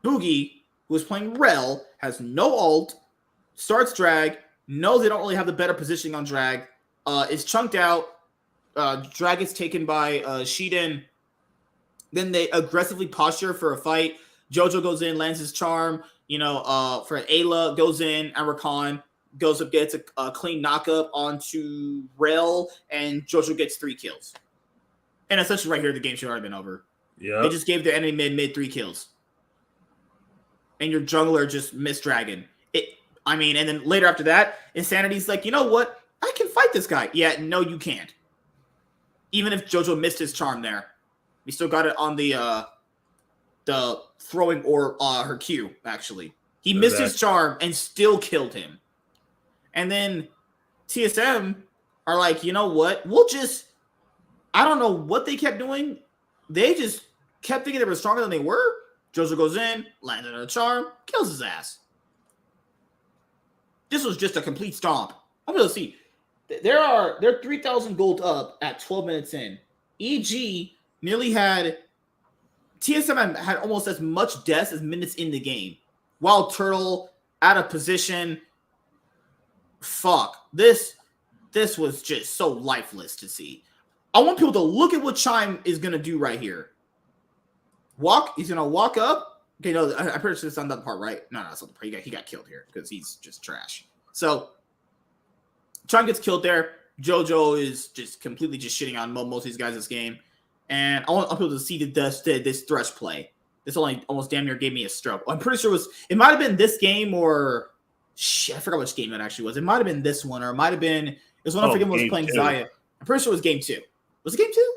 Boogie, who is playing Rel, has no ult, starts drag, knows they don't really have the better positioning on drag, is chunked out. Drag gets taken by Shiden. Then they aggressively posture for a fight. JoJo goes in, lands his charm. For Ayla, goes in. And Rakan goes up, gets a clean knockup onto Rel, and JoJo gets 3 kills. And essentially right here, the game should have already been over. Yeah. They just gave their enemy mid 3 kills. And your jungler just missed Dragon. And then later after that, Insanity's like, you know what? I can fight this guy. Yeah, no, you can't. Even if JoJo missed his charm there, we still got it on the throwing or her Q, actually. He missed his charm and still killed him. And then TSM are like, you know what? I don't know what they kept doing. They just kept thinking they were stronger than they were. JoJo goes in, lands on a charm, kills his ass. This was just a complete stomp. I'm going to see. They're 3,000 gold up at 12 minutes in. EG nearly had TSM had almost as much deaths as minutes in the game. Wild Turtle out of position. Fuck. This was just so lifeless to see. I want people to look at what Chime is gonna do right here. He's gonna walk up. Okay, no, I'm pretty sure it's on that part, right? No, it's not the part. He got killed here because he's just trash. So Chime gets killed there. JoJo is just completely just shitting on most of these guys this game. And I want people to see this Thresh play. This only almost damn near gave me a stroke. I'm pretty sure it might have been this game or shit, I forgot which game that actually was. It might have been this one, or it might have been it was one I forget was playing 2. Xayah. I'm pretty sure it was game 2. Was it game 2?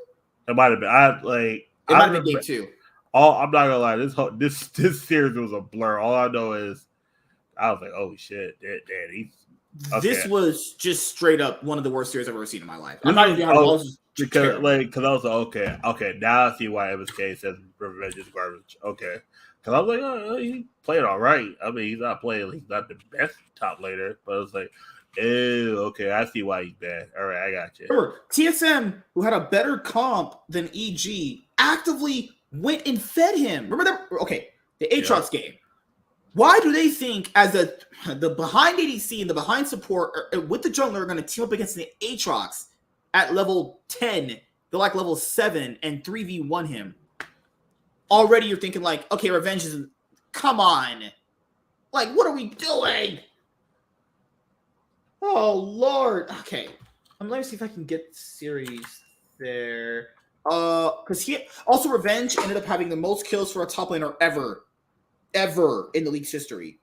It might have been. It might have been game 2. I'm not gonna lie, this series was a blur. All I know is I was like, oh shit, daddy. Okay. This was just straight up one of the worst series I've ever seen in my life. I'm not even because I was like, okay, now I see why MSK says Revenge is garbage. Okay, because I was like, oh, he played all right. I mean, he's not the best top laner, but it's like, okay, I see why he's bad. All right, I got you. Remember, TSM, who had a better comp than EG, actively went and fed him. Remember that? Okay, the Aatrox game. Why do they think as the behind ADC and the behind support with the jungler are going to team up against the Aatrox at level 10? They're like level 7 and 3v1 him. Already you're thinking like, okay, Revenge is... Come on. Like, what are we doing? Oh, Lord. Okay. Let me see if I can get the series there. Because Revenge ended up having the most kills for a top laner ever in the league's history.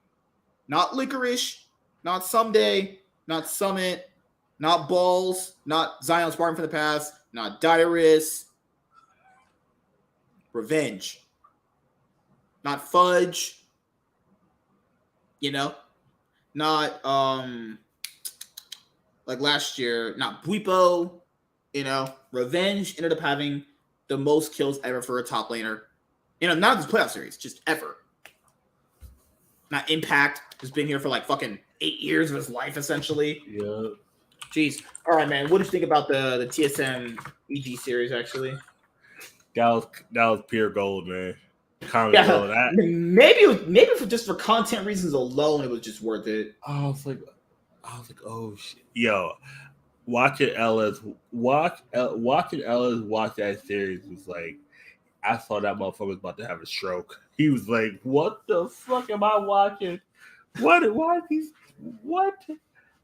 Not Licorice, not Someday, not Summit, not Balls, not Zion Spartan from the past, not Dyrus. Revenge. Not Fudge. Not like last year, not Buipo. Revenge ended up having the most kills ever for a top laner. Not this playoff series, just ever. Not Impact, who's been here for like fucking 8 years of his life, essentially. Yeah. Jeez. All right, man. What did you think about the TSM EG series, actually? That was pure gold, man. Gold. Maybe just for content reasons alone, it was just worth it. I was like, oh shit, yo, watching Ellis watch that series was like, I saw that motherfucker was about to have a stroke. He was like, what the fuck am I watching? What?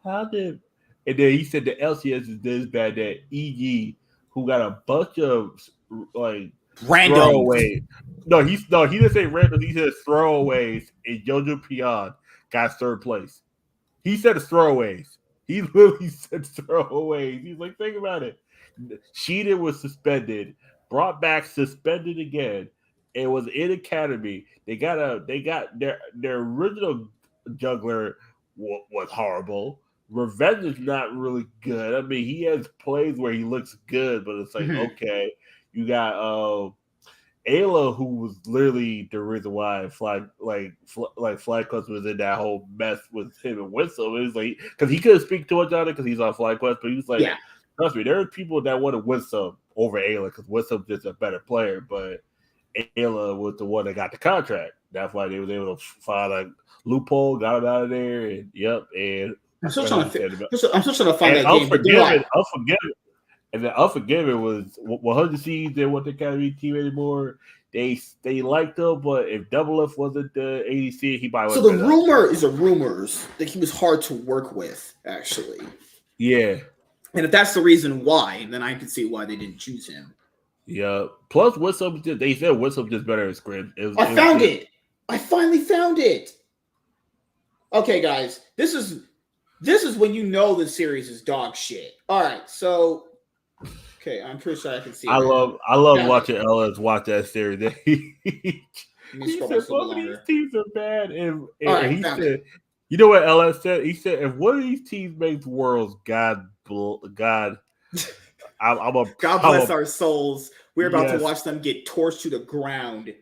How did? And then he said the LCS is this bad that EG, who got a bunch of like Random. Throwaway. No, he didn't say random. He said throwaways, and Jojo Pion got third place. He said throwaways. He literally said throwaways. He's like, think about it. Sheehan was suspended, brought back, suspended again. It was in academy. They got their original juggler was horrible. Revenge is not really good. I mean, he has plays where he looks good, but it's like, okay, you got Ayla, who was literally the reason why Flyquest was in that whole mess with him and Whistle. It was like, because he couldn't speak too much on it because he's on FlyQuest, but he was like, trust me, there are people that want to Whistle over Ayla because Whistle's just a better player, but Ayla was the one that got the contract. That's why they was able to find a loophole, got him out of there, and and I'm still trying to find that game. Unforgiven was 100 Seeds. They want the Academy team anymore. They liked him, but if Double F wasn't the ADC, he probably. So the rumors that he was hard to work with, actually. Yeah. And if that's the reason why, then I can see why they didn't choose him. Yeah. Plus, they said Whistle just better at script. I found it. I finally found it. Okay, guys, this is when you know the series is dog shit. All right, so okay, I'm pretty sure I can see. I love watching LS watch that series. He said both of these teams are bad, and he said, you know what LS said? He said, if one of these teams makes worlds, God bless our souls. We're about to watch them get torched to the ground.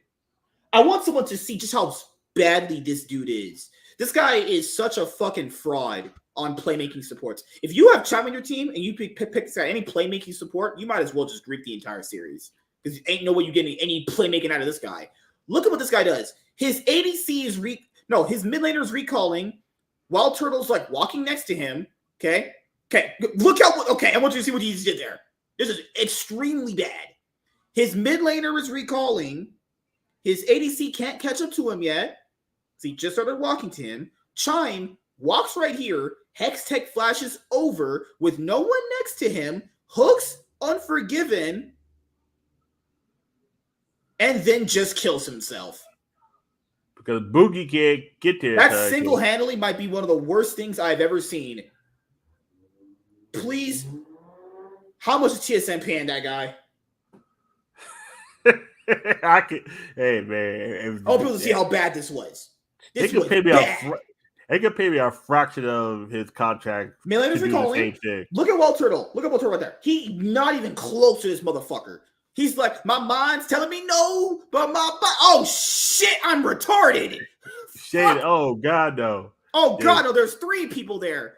I want someone to see just how badly this dude is. This guy is such a fucking fraud on playmaking supports. If you have Chime on your team and you pick this guy, any playmaking support, you might as well just grief the entire series because ain't no way you're getting any playmaking out of this guy. Look at what this guy does. His ADC is his mid laner is recalling while Turtle's like walking next to him. Okay. Look how. Okay, I want you to see what he just did there. This is extremely bad. His mid laner is recalling. His ADC can't catch up to him yet. So he just started walking to him. Chime walks right here. Hextech flashes over with no one next to him. Hooks Unforgiven. And then just kills himself. Because Boogie can't get there. That single-handedly might be one of the worst things I've ever seen. Please. How much is TSM paying that guy? Hey, man. I want people to see how bad this was. They could pay me a fraction of his contract. Millennials are calling. Look at Walt Turtle. Look at Walt Turtle right there. He not even close to this motherfucker. He's like, my mind's telling me no, but oh shit, I'm retarded. Shit, oh God, no. Oh God, no. There's 3 people there.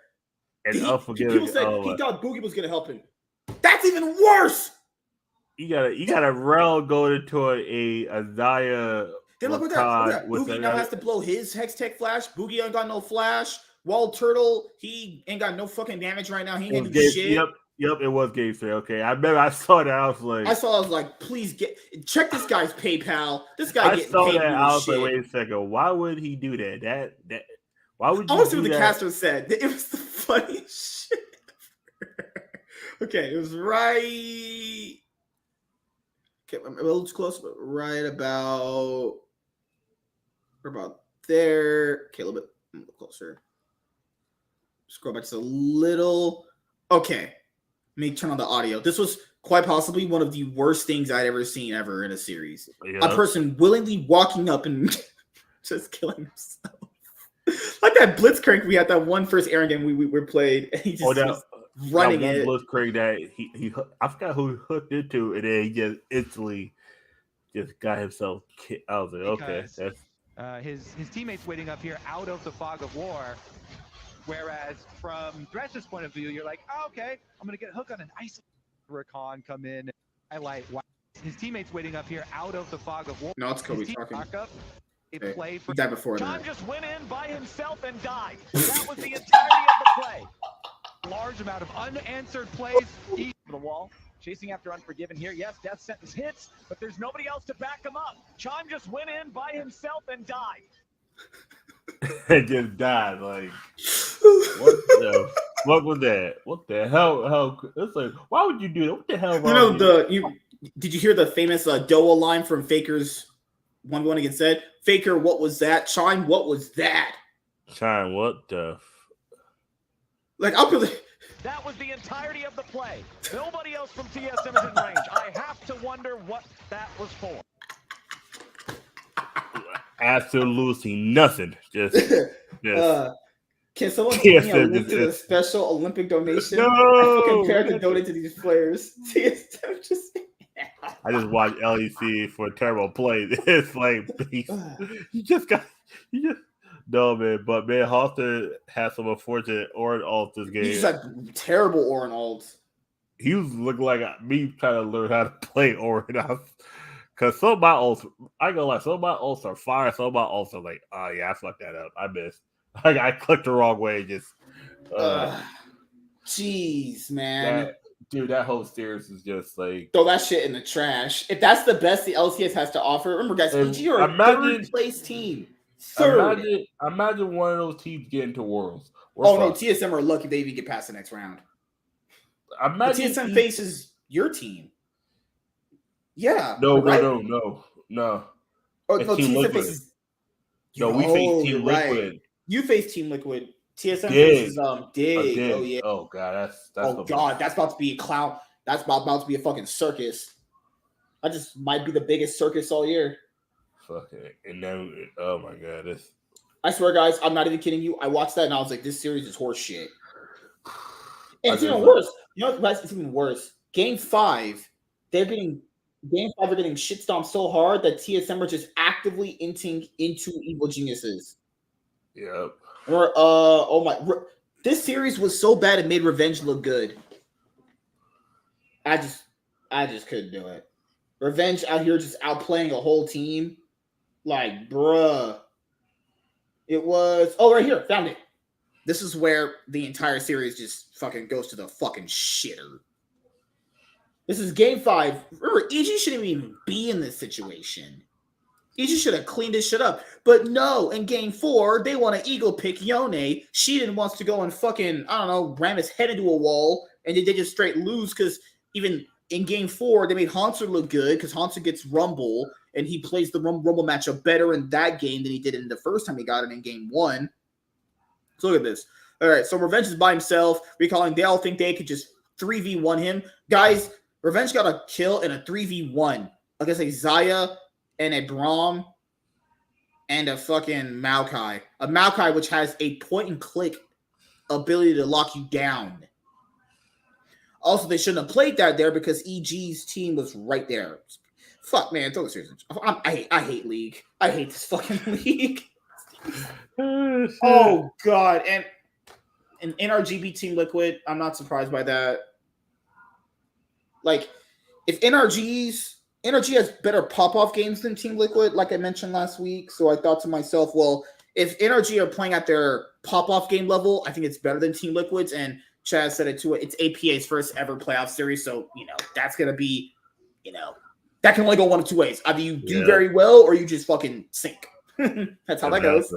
And people said he thought Boogie was gonna help him. That's even worse. You gotta rail going into a Zaya. Then look at that. Boogie now has to blow his Hextech flash. Boogie ain't got no flash. Wall Turtle, he ain't got no fucking damage right now. He ain't do shit. Yep, it was Game Fair. Okay, I remember I saw that. I was like, please check this guy's PayPal. This guy getting paid. I was like, wait a second. Why would he do that? Why would you? I want to see what the caster said. It was the funniest shit. Okay, it was right. Okay, I'm a little too close, but right about. We're about there. Okay, a little bit closer. Scroll back just a little. Okay. Let me turn on the audio. This was quite possibly one of the worst things I'd ever seen in a series. Yeah. A person willingly walking up and just killing himself. Like that Blitzcrank we had that one first Aaron game we played. And he just was running it. Blitzcrank that he I forgot who he hooked into, and then he just instantly just got himself kicked. I was like, okay. That's... his teammates waiting up here out of the fog of war. Whereas from Thresh's point of view, you're like, oh, okay, I'm going to get hooked on an ice. Recon come in and highlight his teammates waiting up here out of the fog of war. No, it's Kobe talking. Play for that before John just went in by himself and died. That was the entirety of the play. Large amount of unanswered plays. East of the wall. Chasing after Unforgiven here. Yes, death sentence hits, but there's nobody else to back him up. Chime just went in by himself and died. It just died. Like, what the fuck was that? What the hell? It's like, why would you do that? What the hell? Did you hear the famous Doa line from Faker's 1-1 against Zed? Faker, what was that? Shine, what was that? Shine, what the? Like, I'll be like, That was the entirety of the play. Nobody else from TSM is in range. I have to wonder what that was for. Absolutely nothing. Just can someone give me a link to the special Olympic donation? No, I feel compared to donate to these players. TSM just. I just watched LEC for a terrible play. It's like you just no, man. But man, Halter had some unfortunate Orin ults this game. He just had terrible Orin ults. He was looking like me trying to learn how to play Orin. Because some of my ults, I go like some of my ults are fire. Some of my ults are like, oh yeah, I fucked that up. I missed. I clicked the wrong way. Just, jeez, man. That whole series is just like throw that shit in the trash. If that's the best the LCS has to offer, remember, guys, EG are a third place team. Third. Imagine one of those teams getting to Worlds. No, TSM are lucky they even get past the next round. Imagine TSM faces your team. Yeah. No. Oh, no, TSM faces. No, we face Team Liquid. Right. You face Team Liquid. TSM faces Dig. Oh yeah. Oh god, that's about to be a clown. That's about to be a fucking circus. That just might be the biggest circus all year. Fuck it. And then oh my god, I swear, guys, I'm not even kidding you. I watched that and I was like, this series is horse shit. And it's even worse. You know what? It's even worse. Game 5, they're getting shit stomped so hard that TSM are just actively into Evil Geniuses. Yep. Or this series was so bad it made Revenge look good. I just couldn't do it. Revenge out here just outplaying a whole team. Like, bruh. It was right here, found it. This is where the entire series just fucking goes to the fucking shitter. This is game 5. Remember, EG shouldn't even be in this situation. EG should have cleaned this shit up. But no, in game 4, they want to eagle pick Yone. She wants to go and fucking, I don't know, ram his head into a wall. And they just straight lose because even in game 4, they made Hanser look good because Hanser gets Rumble. And he plays the Rumble matchup better in that game than he did in the first time he got it in game 1. So look at this. All right, so Revenge is by himself. Recalling, they all think they could just 3v1 him. Guys, Revenge got a kill in a 3v1 against a Zaya and a Braum and a fucking Maokai. A Maokai which has a point-and-click ability to lock you down. Also, they shouldn't have played that there because EG's team was right there. Fuck, man, throw the series. I hate League. I hate this fucking League. Oh, God. And NRG beat Team Liquid. I'm not surprised by that. Like, if NRG has better pop-off games than Team Liquid, like I mentioned last week. So I thought to myself, well, if NRG are playing at their pop-off game level, I think it's better than Team Liquid's. And Chaz said it too. It's APA's first ever playoff series. So, that's going to be, that can only go one of two ways. Either you do very well or you just fucking sink. That's how that goes.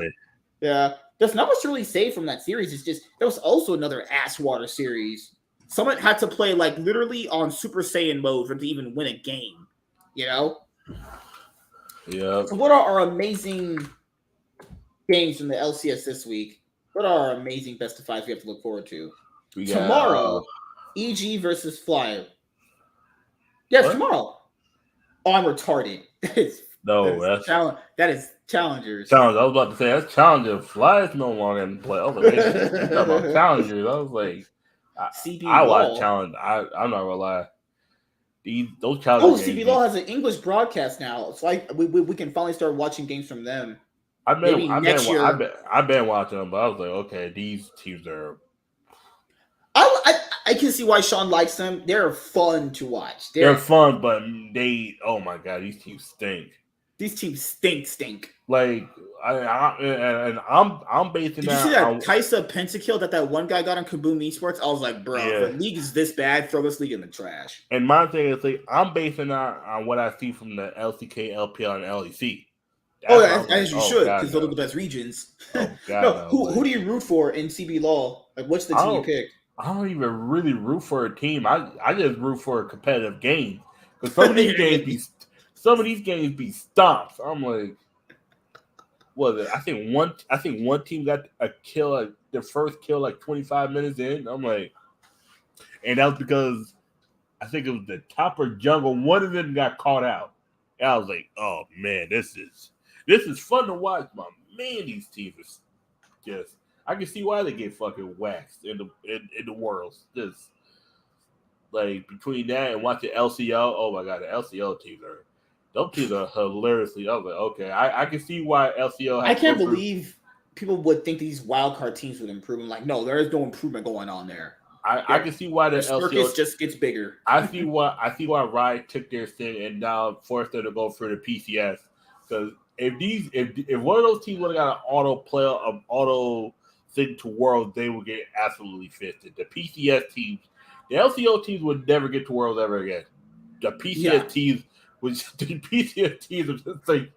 Yeah. There's not much to really say from that series. It's just, there was also another ass water series. Someone had to play like literally on Super Saiyan mode for them to even win a game. Yeah. So what are our amazing games from the LCS this week? What are our amazing best of fives we have to look forward to? Tomorrow, EG versus Flyer. Yes, what? Tomorrow. Oh, I'm retarded. That is Challengers. Challengers. I was about to say that's Challengers. Flyers no longer in play. I was like, talking about Challengers. I was like, I watch Challenge. I'm not gonna lie. Those Challengers. CB Law has an English broadcast now. It's like we can finally start watching games from them. I've been watching them, but I was like, okay, these teams are. I can see why Sean likes them. They're fun to watch. They're fun, but oh my god, these teams stink. These teams stink. Like I'm basing that. Did you see that Kaisa pentakill that one guy got on Kaboom Esports? I was like, bro, if the league is this bad, throw this league in the trash. And my thing is like I'm basing that on what I see from the LCK, LPL, and LEC. As you should, because those are the best regions. Oh god, who do you root for in CB Law? Like, what's the team you picked? I don't even really root for a team. I just root for a competitive game Because some of these games be stomps. I'm like, what is it? I think one team got a kill, like their first kill, like 25 minutes in. I'm like, and that was because I think it was the top or jungle. One of them got caught out. And I was like, oh man, this is fun to watch, my man. These teams are just. I can see why they get fucking waxed in the worlds. Just like between that and watching LCL, oh my god, the LCL teams are hilariously. I was like, okay, I can see why LCL. I can't believe people would think these wildcard teams would improve. I'm like, no, there is no improvement going on there. I can see why the circus just gets bigger. I see why Riot took their thing and now forced them to go for the PCS. Because if one of those teams would have got an auto thing to Worlds, they would get absolutely fisted. The PCS teams, the LCO teams would never get to Worlds ever again. The PCS teams are just like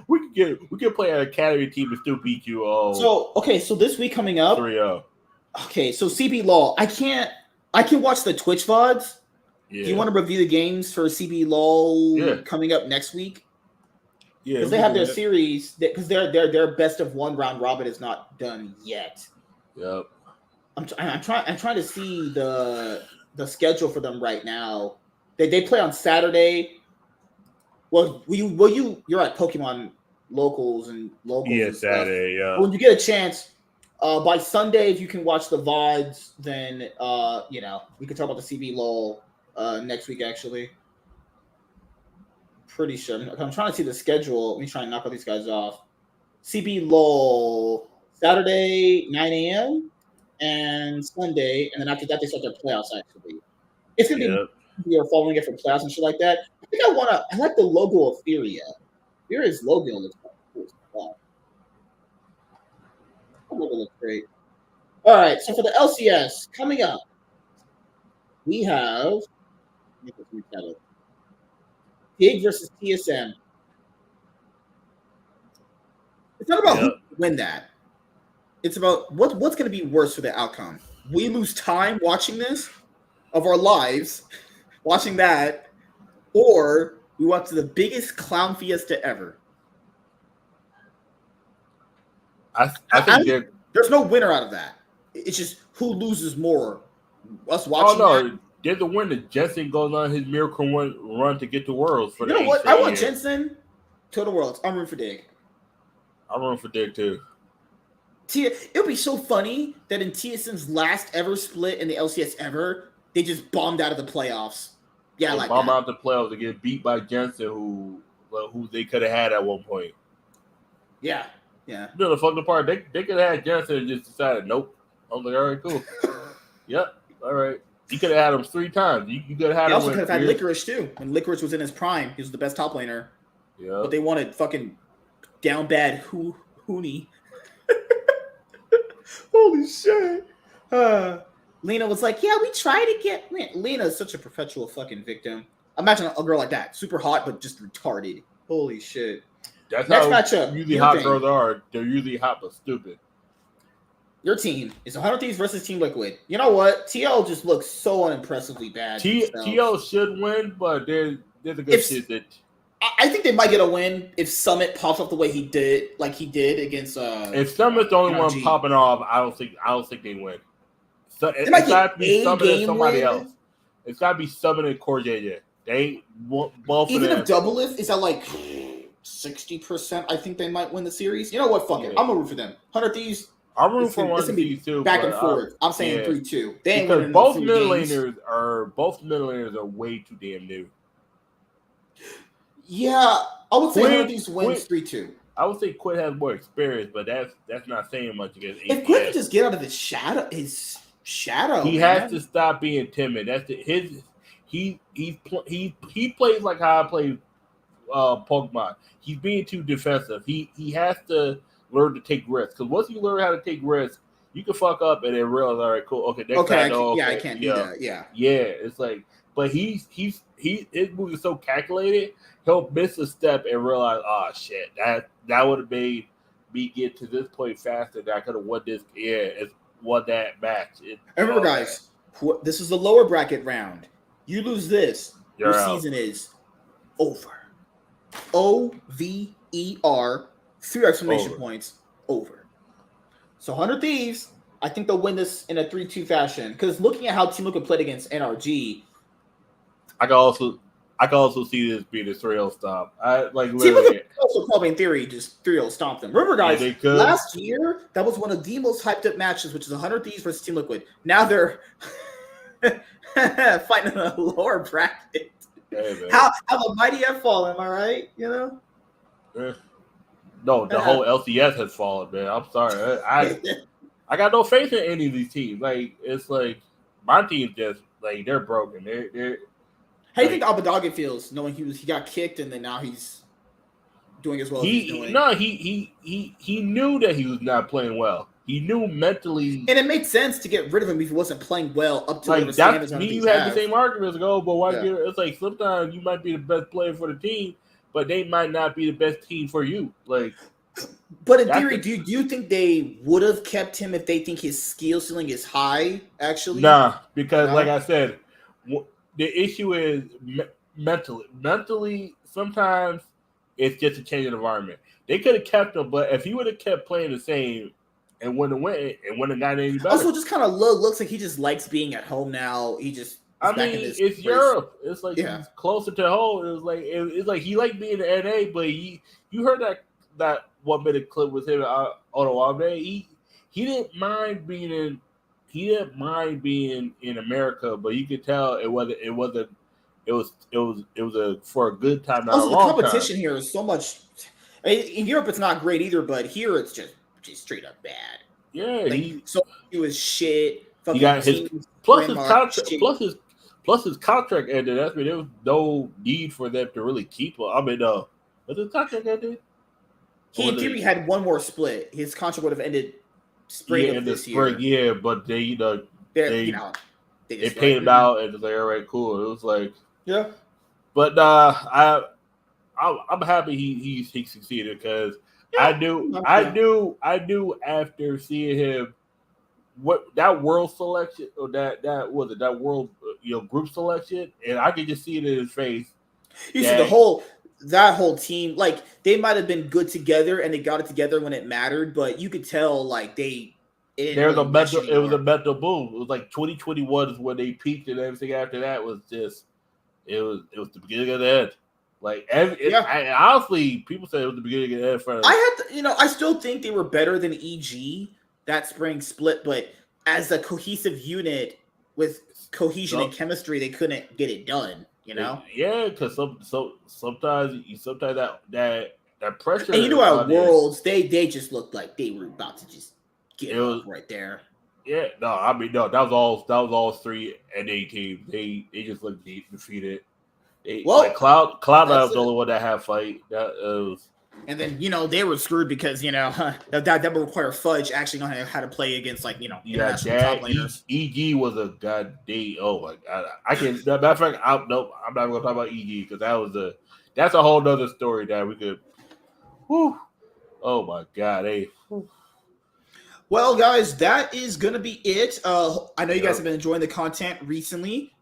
we can play an academy team and still beat you. Oh, so this week coming up 3-0. Okay, so CB LOL, I can watch the Twitch VODs. Yeah. Do you want to review the games for CB LOL coming up next week? Yeah, because they have their series because their best of one round robin is not done yet. Yep. I'm trying to see the schedule for them right now. They play on Saturday. Well, you're at Pokemon locals. Yeah, and Saturday. Yeah. When you get a chance. By Sunday, if you can watch the VODs, then we can talk about the CB LOL next week. Actually, pretty sure. I'm trying to see the schedule. Let me try and knock all these guys off. CB LOL Saturday 9 a.m. and Sunday, and then after that they start their playoffs. Actually, it's gonna be you're following it from playoffs and shit like that. I think I like the logo of Furia. Furia's logo looks cool as well. Look great. All right, so for the LCS coming up, we have Gig versus TSM. It's not about who can win that. It's about what's going to be worse for the outcome. We lose time watching this of our lives, watching that, or we watch the biggest clown fiesta ever. I think there's no winner out of that. It's just who loses more. Us watching. Oh no, there's a winner. Jensen goes on his miracle run to get to Worlds. For you know what? I want Jensen to the Worlds. I'm rooting for Dig. I'm rooting for Dig too. It would be so funny that in TSM's last ever split in the LCS ever, they just bombed out of the playoffs. Yeah, like bombed out the playoffs to get beat by Jensen, who they could have had at one point. Yeah. Yeah. You know the fucking part. They could have had Jensen and just decided, nope. I was like, all right, cool. Yep. All right. You could have had him 3 times. You could have had him. You also could have had Licorice too. When Licorice was in his prime, he was the best top laner. Yeah. But they wanted fucking down bad Hooney. Holy shit. Lena was like, yeah, we try to get. Man, Lena is such a perpetual fucking victim. Imagine a girl like that. Super hot, but just retarded. Holy shit. That's next how matchup. Usually hot girls are. They're usually hot but stupid. Your team is 100 Thieves versus Team Liquid. You know what? TL just looks so unimpressively bad. TL should win, but there's a good shit that I think they might get a win if Summit pops up the way he did against. If Summit's the only one popping off, I don't think they win. So it's got to be Summit and somebody else. It's got to be Summit and Corjaja. They both. Even if Doublelift is at like 60%, I think they might win the series. You know what? Fuck it. I'm gonna root for them. 100 Thieves. I'm rooting for 100 Thieves too. Back and forth. I'm saying 3-2. They because both middle laners are way too damn new. Yeah, I would say 100 Thieves wins 3-2. I would say Quinn has more experience, but that's not saying much against. If Quinn could just get out of his shadow, he has to stop being timid. That's he plays like how I play Pokemon. He's being too defensive. He has to learn to take risks. Because once you learn how to take risks, you can fuck up and then realize, all right, cool, okay, next time, I can't do that. Yeah, it's like, but his move is so calculated. He'll miss a step and realize, oh shit, that would have made me get to this point faster. That I could have won this. Yeah, it's won that match. Remember, guys, this is the lower bracket round. You lose this, Your season is over. OVER, 3 exclamation points, over. So 100 Thieves, I think they'll win this in a 3-2 fashion. Because looking at how Team Liquid played against NRG, I can also see this being a 3-0 stop. I like Team literally. Liquid also probably in theory just 3-0 stomp them. Remember, guys, last year that was one of the most hyped up matches, which is 100 Thieves versus Team Liquid. Now they're fighting in a lower bracket. Hey, how the mighty have fallen, am I right? You know? No, the whole LCS has fallen, man. I'm sorry. I got no faith in any of these teams. Like, it's like my team's just like they're broken. They're How do you think Abadage feels knowing he got kicked and then now he's doing as well as he's doing? No, he knew that he was not playing well. He knew mentally, and it made sense to get rid of him if he wasn't playing well up to like the standards. You had the same arguments. But why? Yeah. It's like sometimes you might be the best player for the team, but they might not be the best team for you. Like, but in theory, do you think they would have kept him if they think his skill ceiling is high? Actually, nah, because like I said, the issue is mentally. Mentally, sometimes it's just a change of environment. They could have kept him, but if he would have kept playing the same. And wouldn't have gotten any better. Also, just kind of looks like he just likes being at home now. He just it's Europe. It's like he's closer to home. It's like he liked being in NA, but you heard that 1 minute clip with him on Ottawa. He didn't mind being in America, but you could tell it was for a good time. Not also, a long the competition time. Here is so much. In Europe, it's not great either, but here it's just straight up bad. Yeah, he was shit. He got his plus his contract ended. That's there was no need for them to really keep him. I mean, was his contract ended? He in theory had one more split. His contract would have ended spring of this year. Yeah, but they paid him out and it's like, all right, cool. It was like but I'm happy he succeeded because. I knew after seeing him what that world selection or that world group selection, and I could just see it in his face. You see that whole team, like they might have been good together and they got it together when it mattered, but you could tell like it was a mental boom. It was like 2021 is when they peaked, and everything after that was just it was the beginning of the end. Like, honestly, people say it was the beginning of the end. I still think they were better than EG that spring split, but as a cohesive unit with cohesion and chemistry, they couldn't get it done. You know? Yeah, because sometimes that pressure. And at Worlds, they just looked like they were about to just get up right there. Yeah, that was all 3 NA teams. They just looked defeated. Cloud9 was the only one that had fight. And then they were screwed because that would require Fudge actually knowing how to play against international top laners. EG was a goddamn. Oh my god! I can. Matter of fact, I'm not going to talk about EG because that's a whole nother story that we could. Whew, oh my god! Hey. Whew. Well, guys, that is gonna be it. I know you guys have been enjoying the content recently.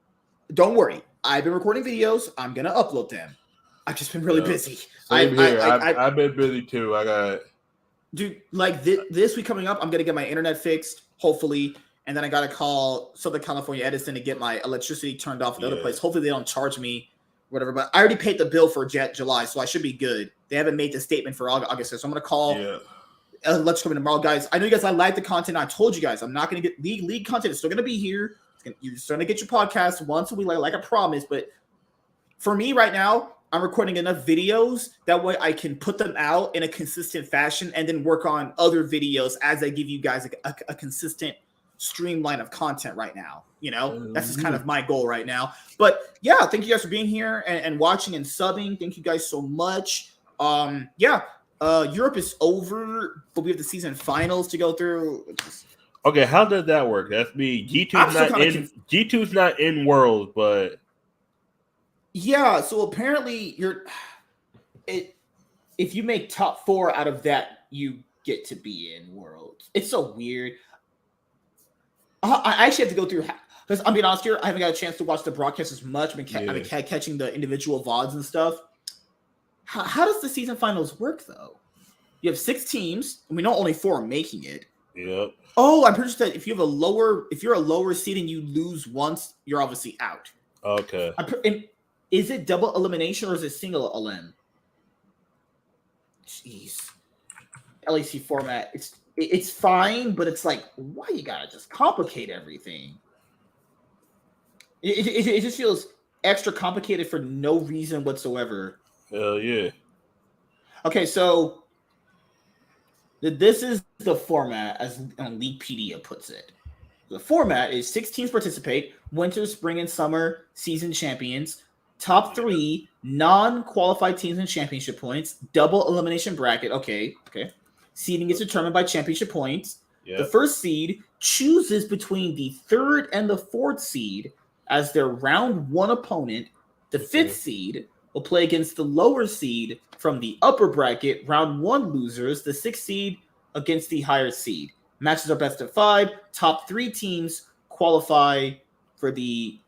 Don't worry. I've been recording videos. I'm going to upload them. I've just been really busy. Same here. I've been busy too. I got dude, like this week coming up, I'm going to get my internet fixed, hopefully. And then I got to call Southern California Edison to get my electricity turned off at the other place. Hopefully they don't charge me, whatever. But I already paid the bill for July, so I should be good. They haven't made the statement for August. So I'm going to call Let's Come in tomorrow, guys. I know you guys like the content. I told you guys I'm not going to get league content. It's still going to be here. You're starting to get your podcast once a week, like I promised. But for me right now, I'm recording enough videos that way I can put them out in a consistent fashion and then work on other videos as I give you guys a consistent streamline of content right now. That's just kind of my goal right now. But yeah, thank you guys for being here and watching and subbing. Thank you guys so much. Europe is over, but we have the season finals to go through. Okay, how does that work? That's me. G2's not in Worlds, but yeah. So apparently, if you make top 4 out of that, you get to be in Worlds. It's so weird. I actually have to go through. Because I'm being honest here, I haven't got a chance to watch the broadcast as much. I've been catching the individual VODs and stuff. How does the season finals work, though? You have 6 teams, and we know only 4 are making it. Yep. Oh, I'm pretty sure that if you're a lower seed and you lose once, you're obviously out. Okay. Is it double elimination or is it single elim? Jeez. LEC format, it's fine, but it's like, why you gotta just complicate everything? It just feels extra complicated for no reason whatsoever. Hell yeah. Okay, so this is the format as Leaguepedia puts it. The format is 6 teams participate, winter, spring, and summer season champions, top 3 non-qualified teams in championship points, double elimination bracket. Okay. Seeding is determined by championship points. Yep. The first seed chooses between the 3rd and the 4th seed as their round 1 opponent. The 5th seed will play against the lower seed from the upper bracket, round 1 losers, the 6th seed against the higher seed. Matches are best of 5. Top 3 teams qualify for the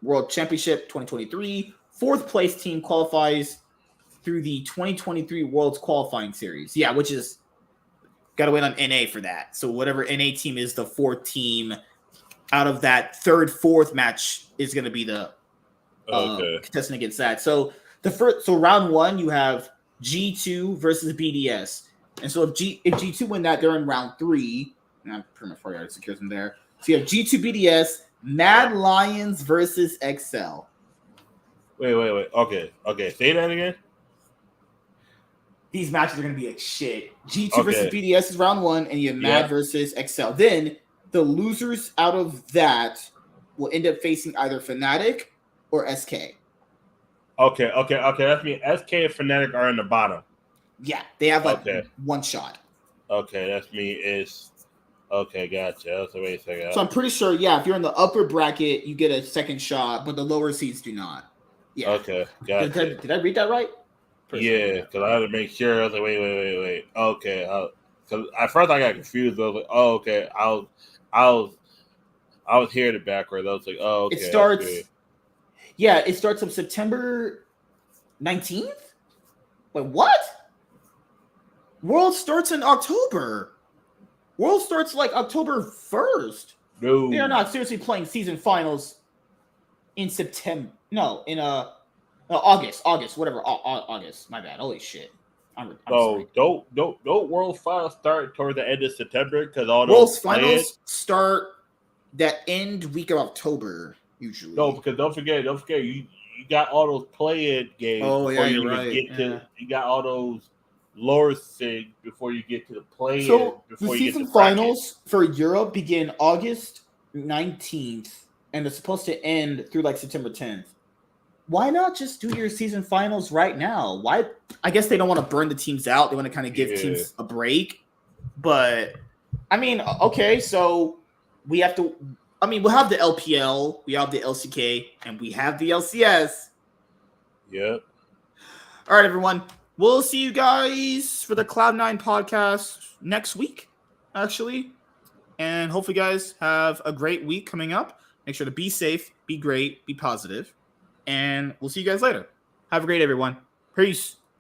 World Championship 2023. 4th place team qualifies through the 2023 World's Qualifying Series. Yeah, which is got to wait on NA for that. So whatever NA team is the 4th team out of that 3rd, 4th match is going to be the contestant against that. So round 1 you have G2 versus BDS. And so if G2 win that, they're in round 3. I'm pretty much already secures them there. So you have G2 BDS, Mad Lions versus XL. Wait. Okay. Say that again. These matches are going to be like shit. G2 versus BDS is round 1, and you have Mad versus XL. Then the losers out of that will end up facing either Fnatic or SK. Okay. That means SK and Fnatic are in the bottom. Yeah, they have one shot. Okay, that's me. Okay, gotcha. So wait a second. So I'm pretty sure, if you're in the upper bracket, you get a second shot, but the lower seeds do not. Yeah. Okay, gotcha. Did I read that right? Yeah, because I had to make sure. I was like, wait. Okay, because at first I got confused. I was like, oh, okay. I was hearing it backwards. I was like, oh, okay. It starts. Yeah, it starts on September 19th. Wait, what? World starts in October. World starts like October 1st. No. They are not seriously playing season finals in September. No, in August, whatever. August. My bad. Holy shit. I'm sorry. Don't World Finals start toward the end of September because all those World Finals start that end week of October usually. No, because don't forget, you got all those play-in games. Oh yeah, you're right. You got all those lower things before you get to the play-in. So the season finals for Europe begin August 19th, and it's supposed to end through like September 10th. Why not just do your season finals right now? Why? I guess they don't want to burn the teams out. They want to kind of give teams a break. But I mean, okay, so we have to. I mean, we'll have the LPL, we have the LCK, and we have the LCS. Yep. All right, everyone. We'll see you guys for the Cloud9 podcast next week, actually. And hopefully, you guys have a great week coming up. Make sure to be safe, be great, be positive. And we'll see you guys later. Have a great everyone. Peace.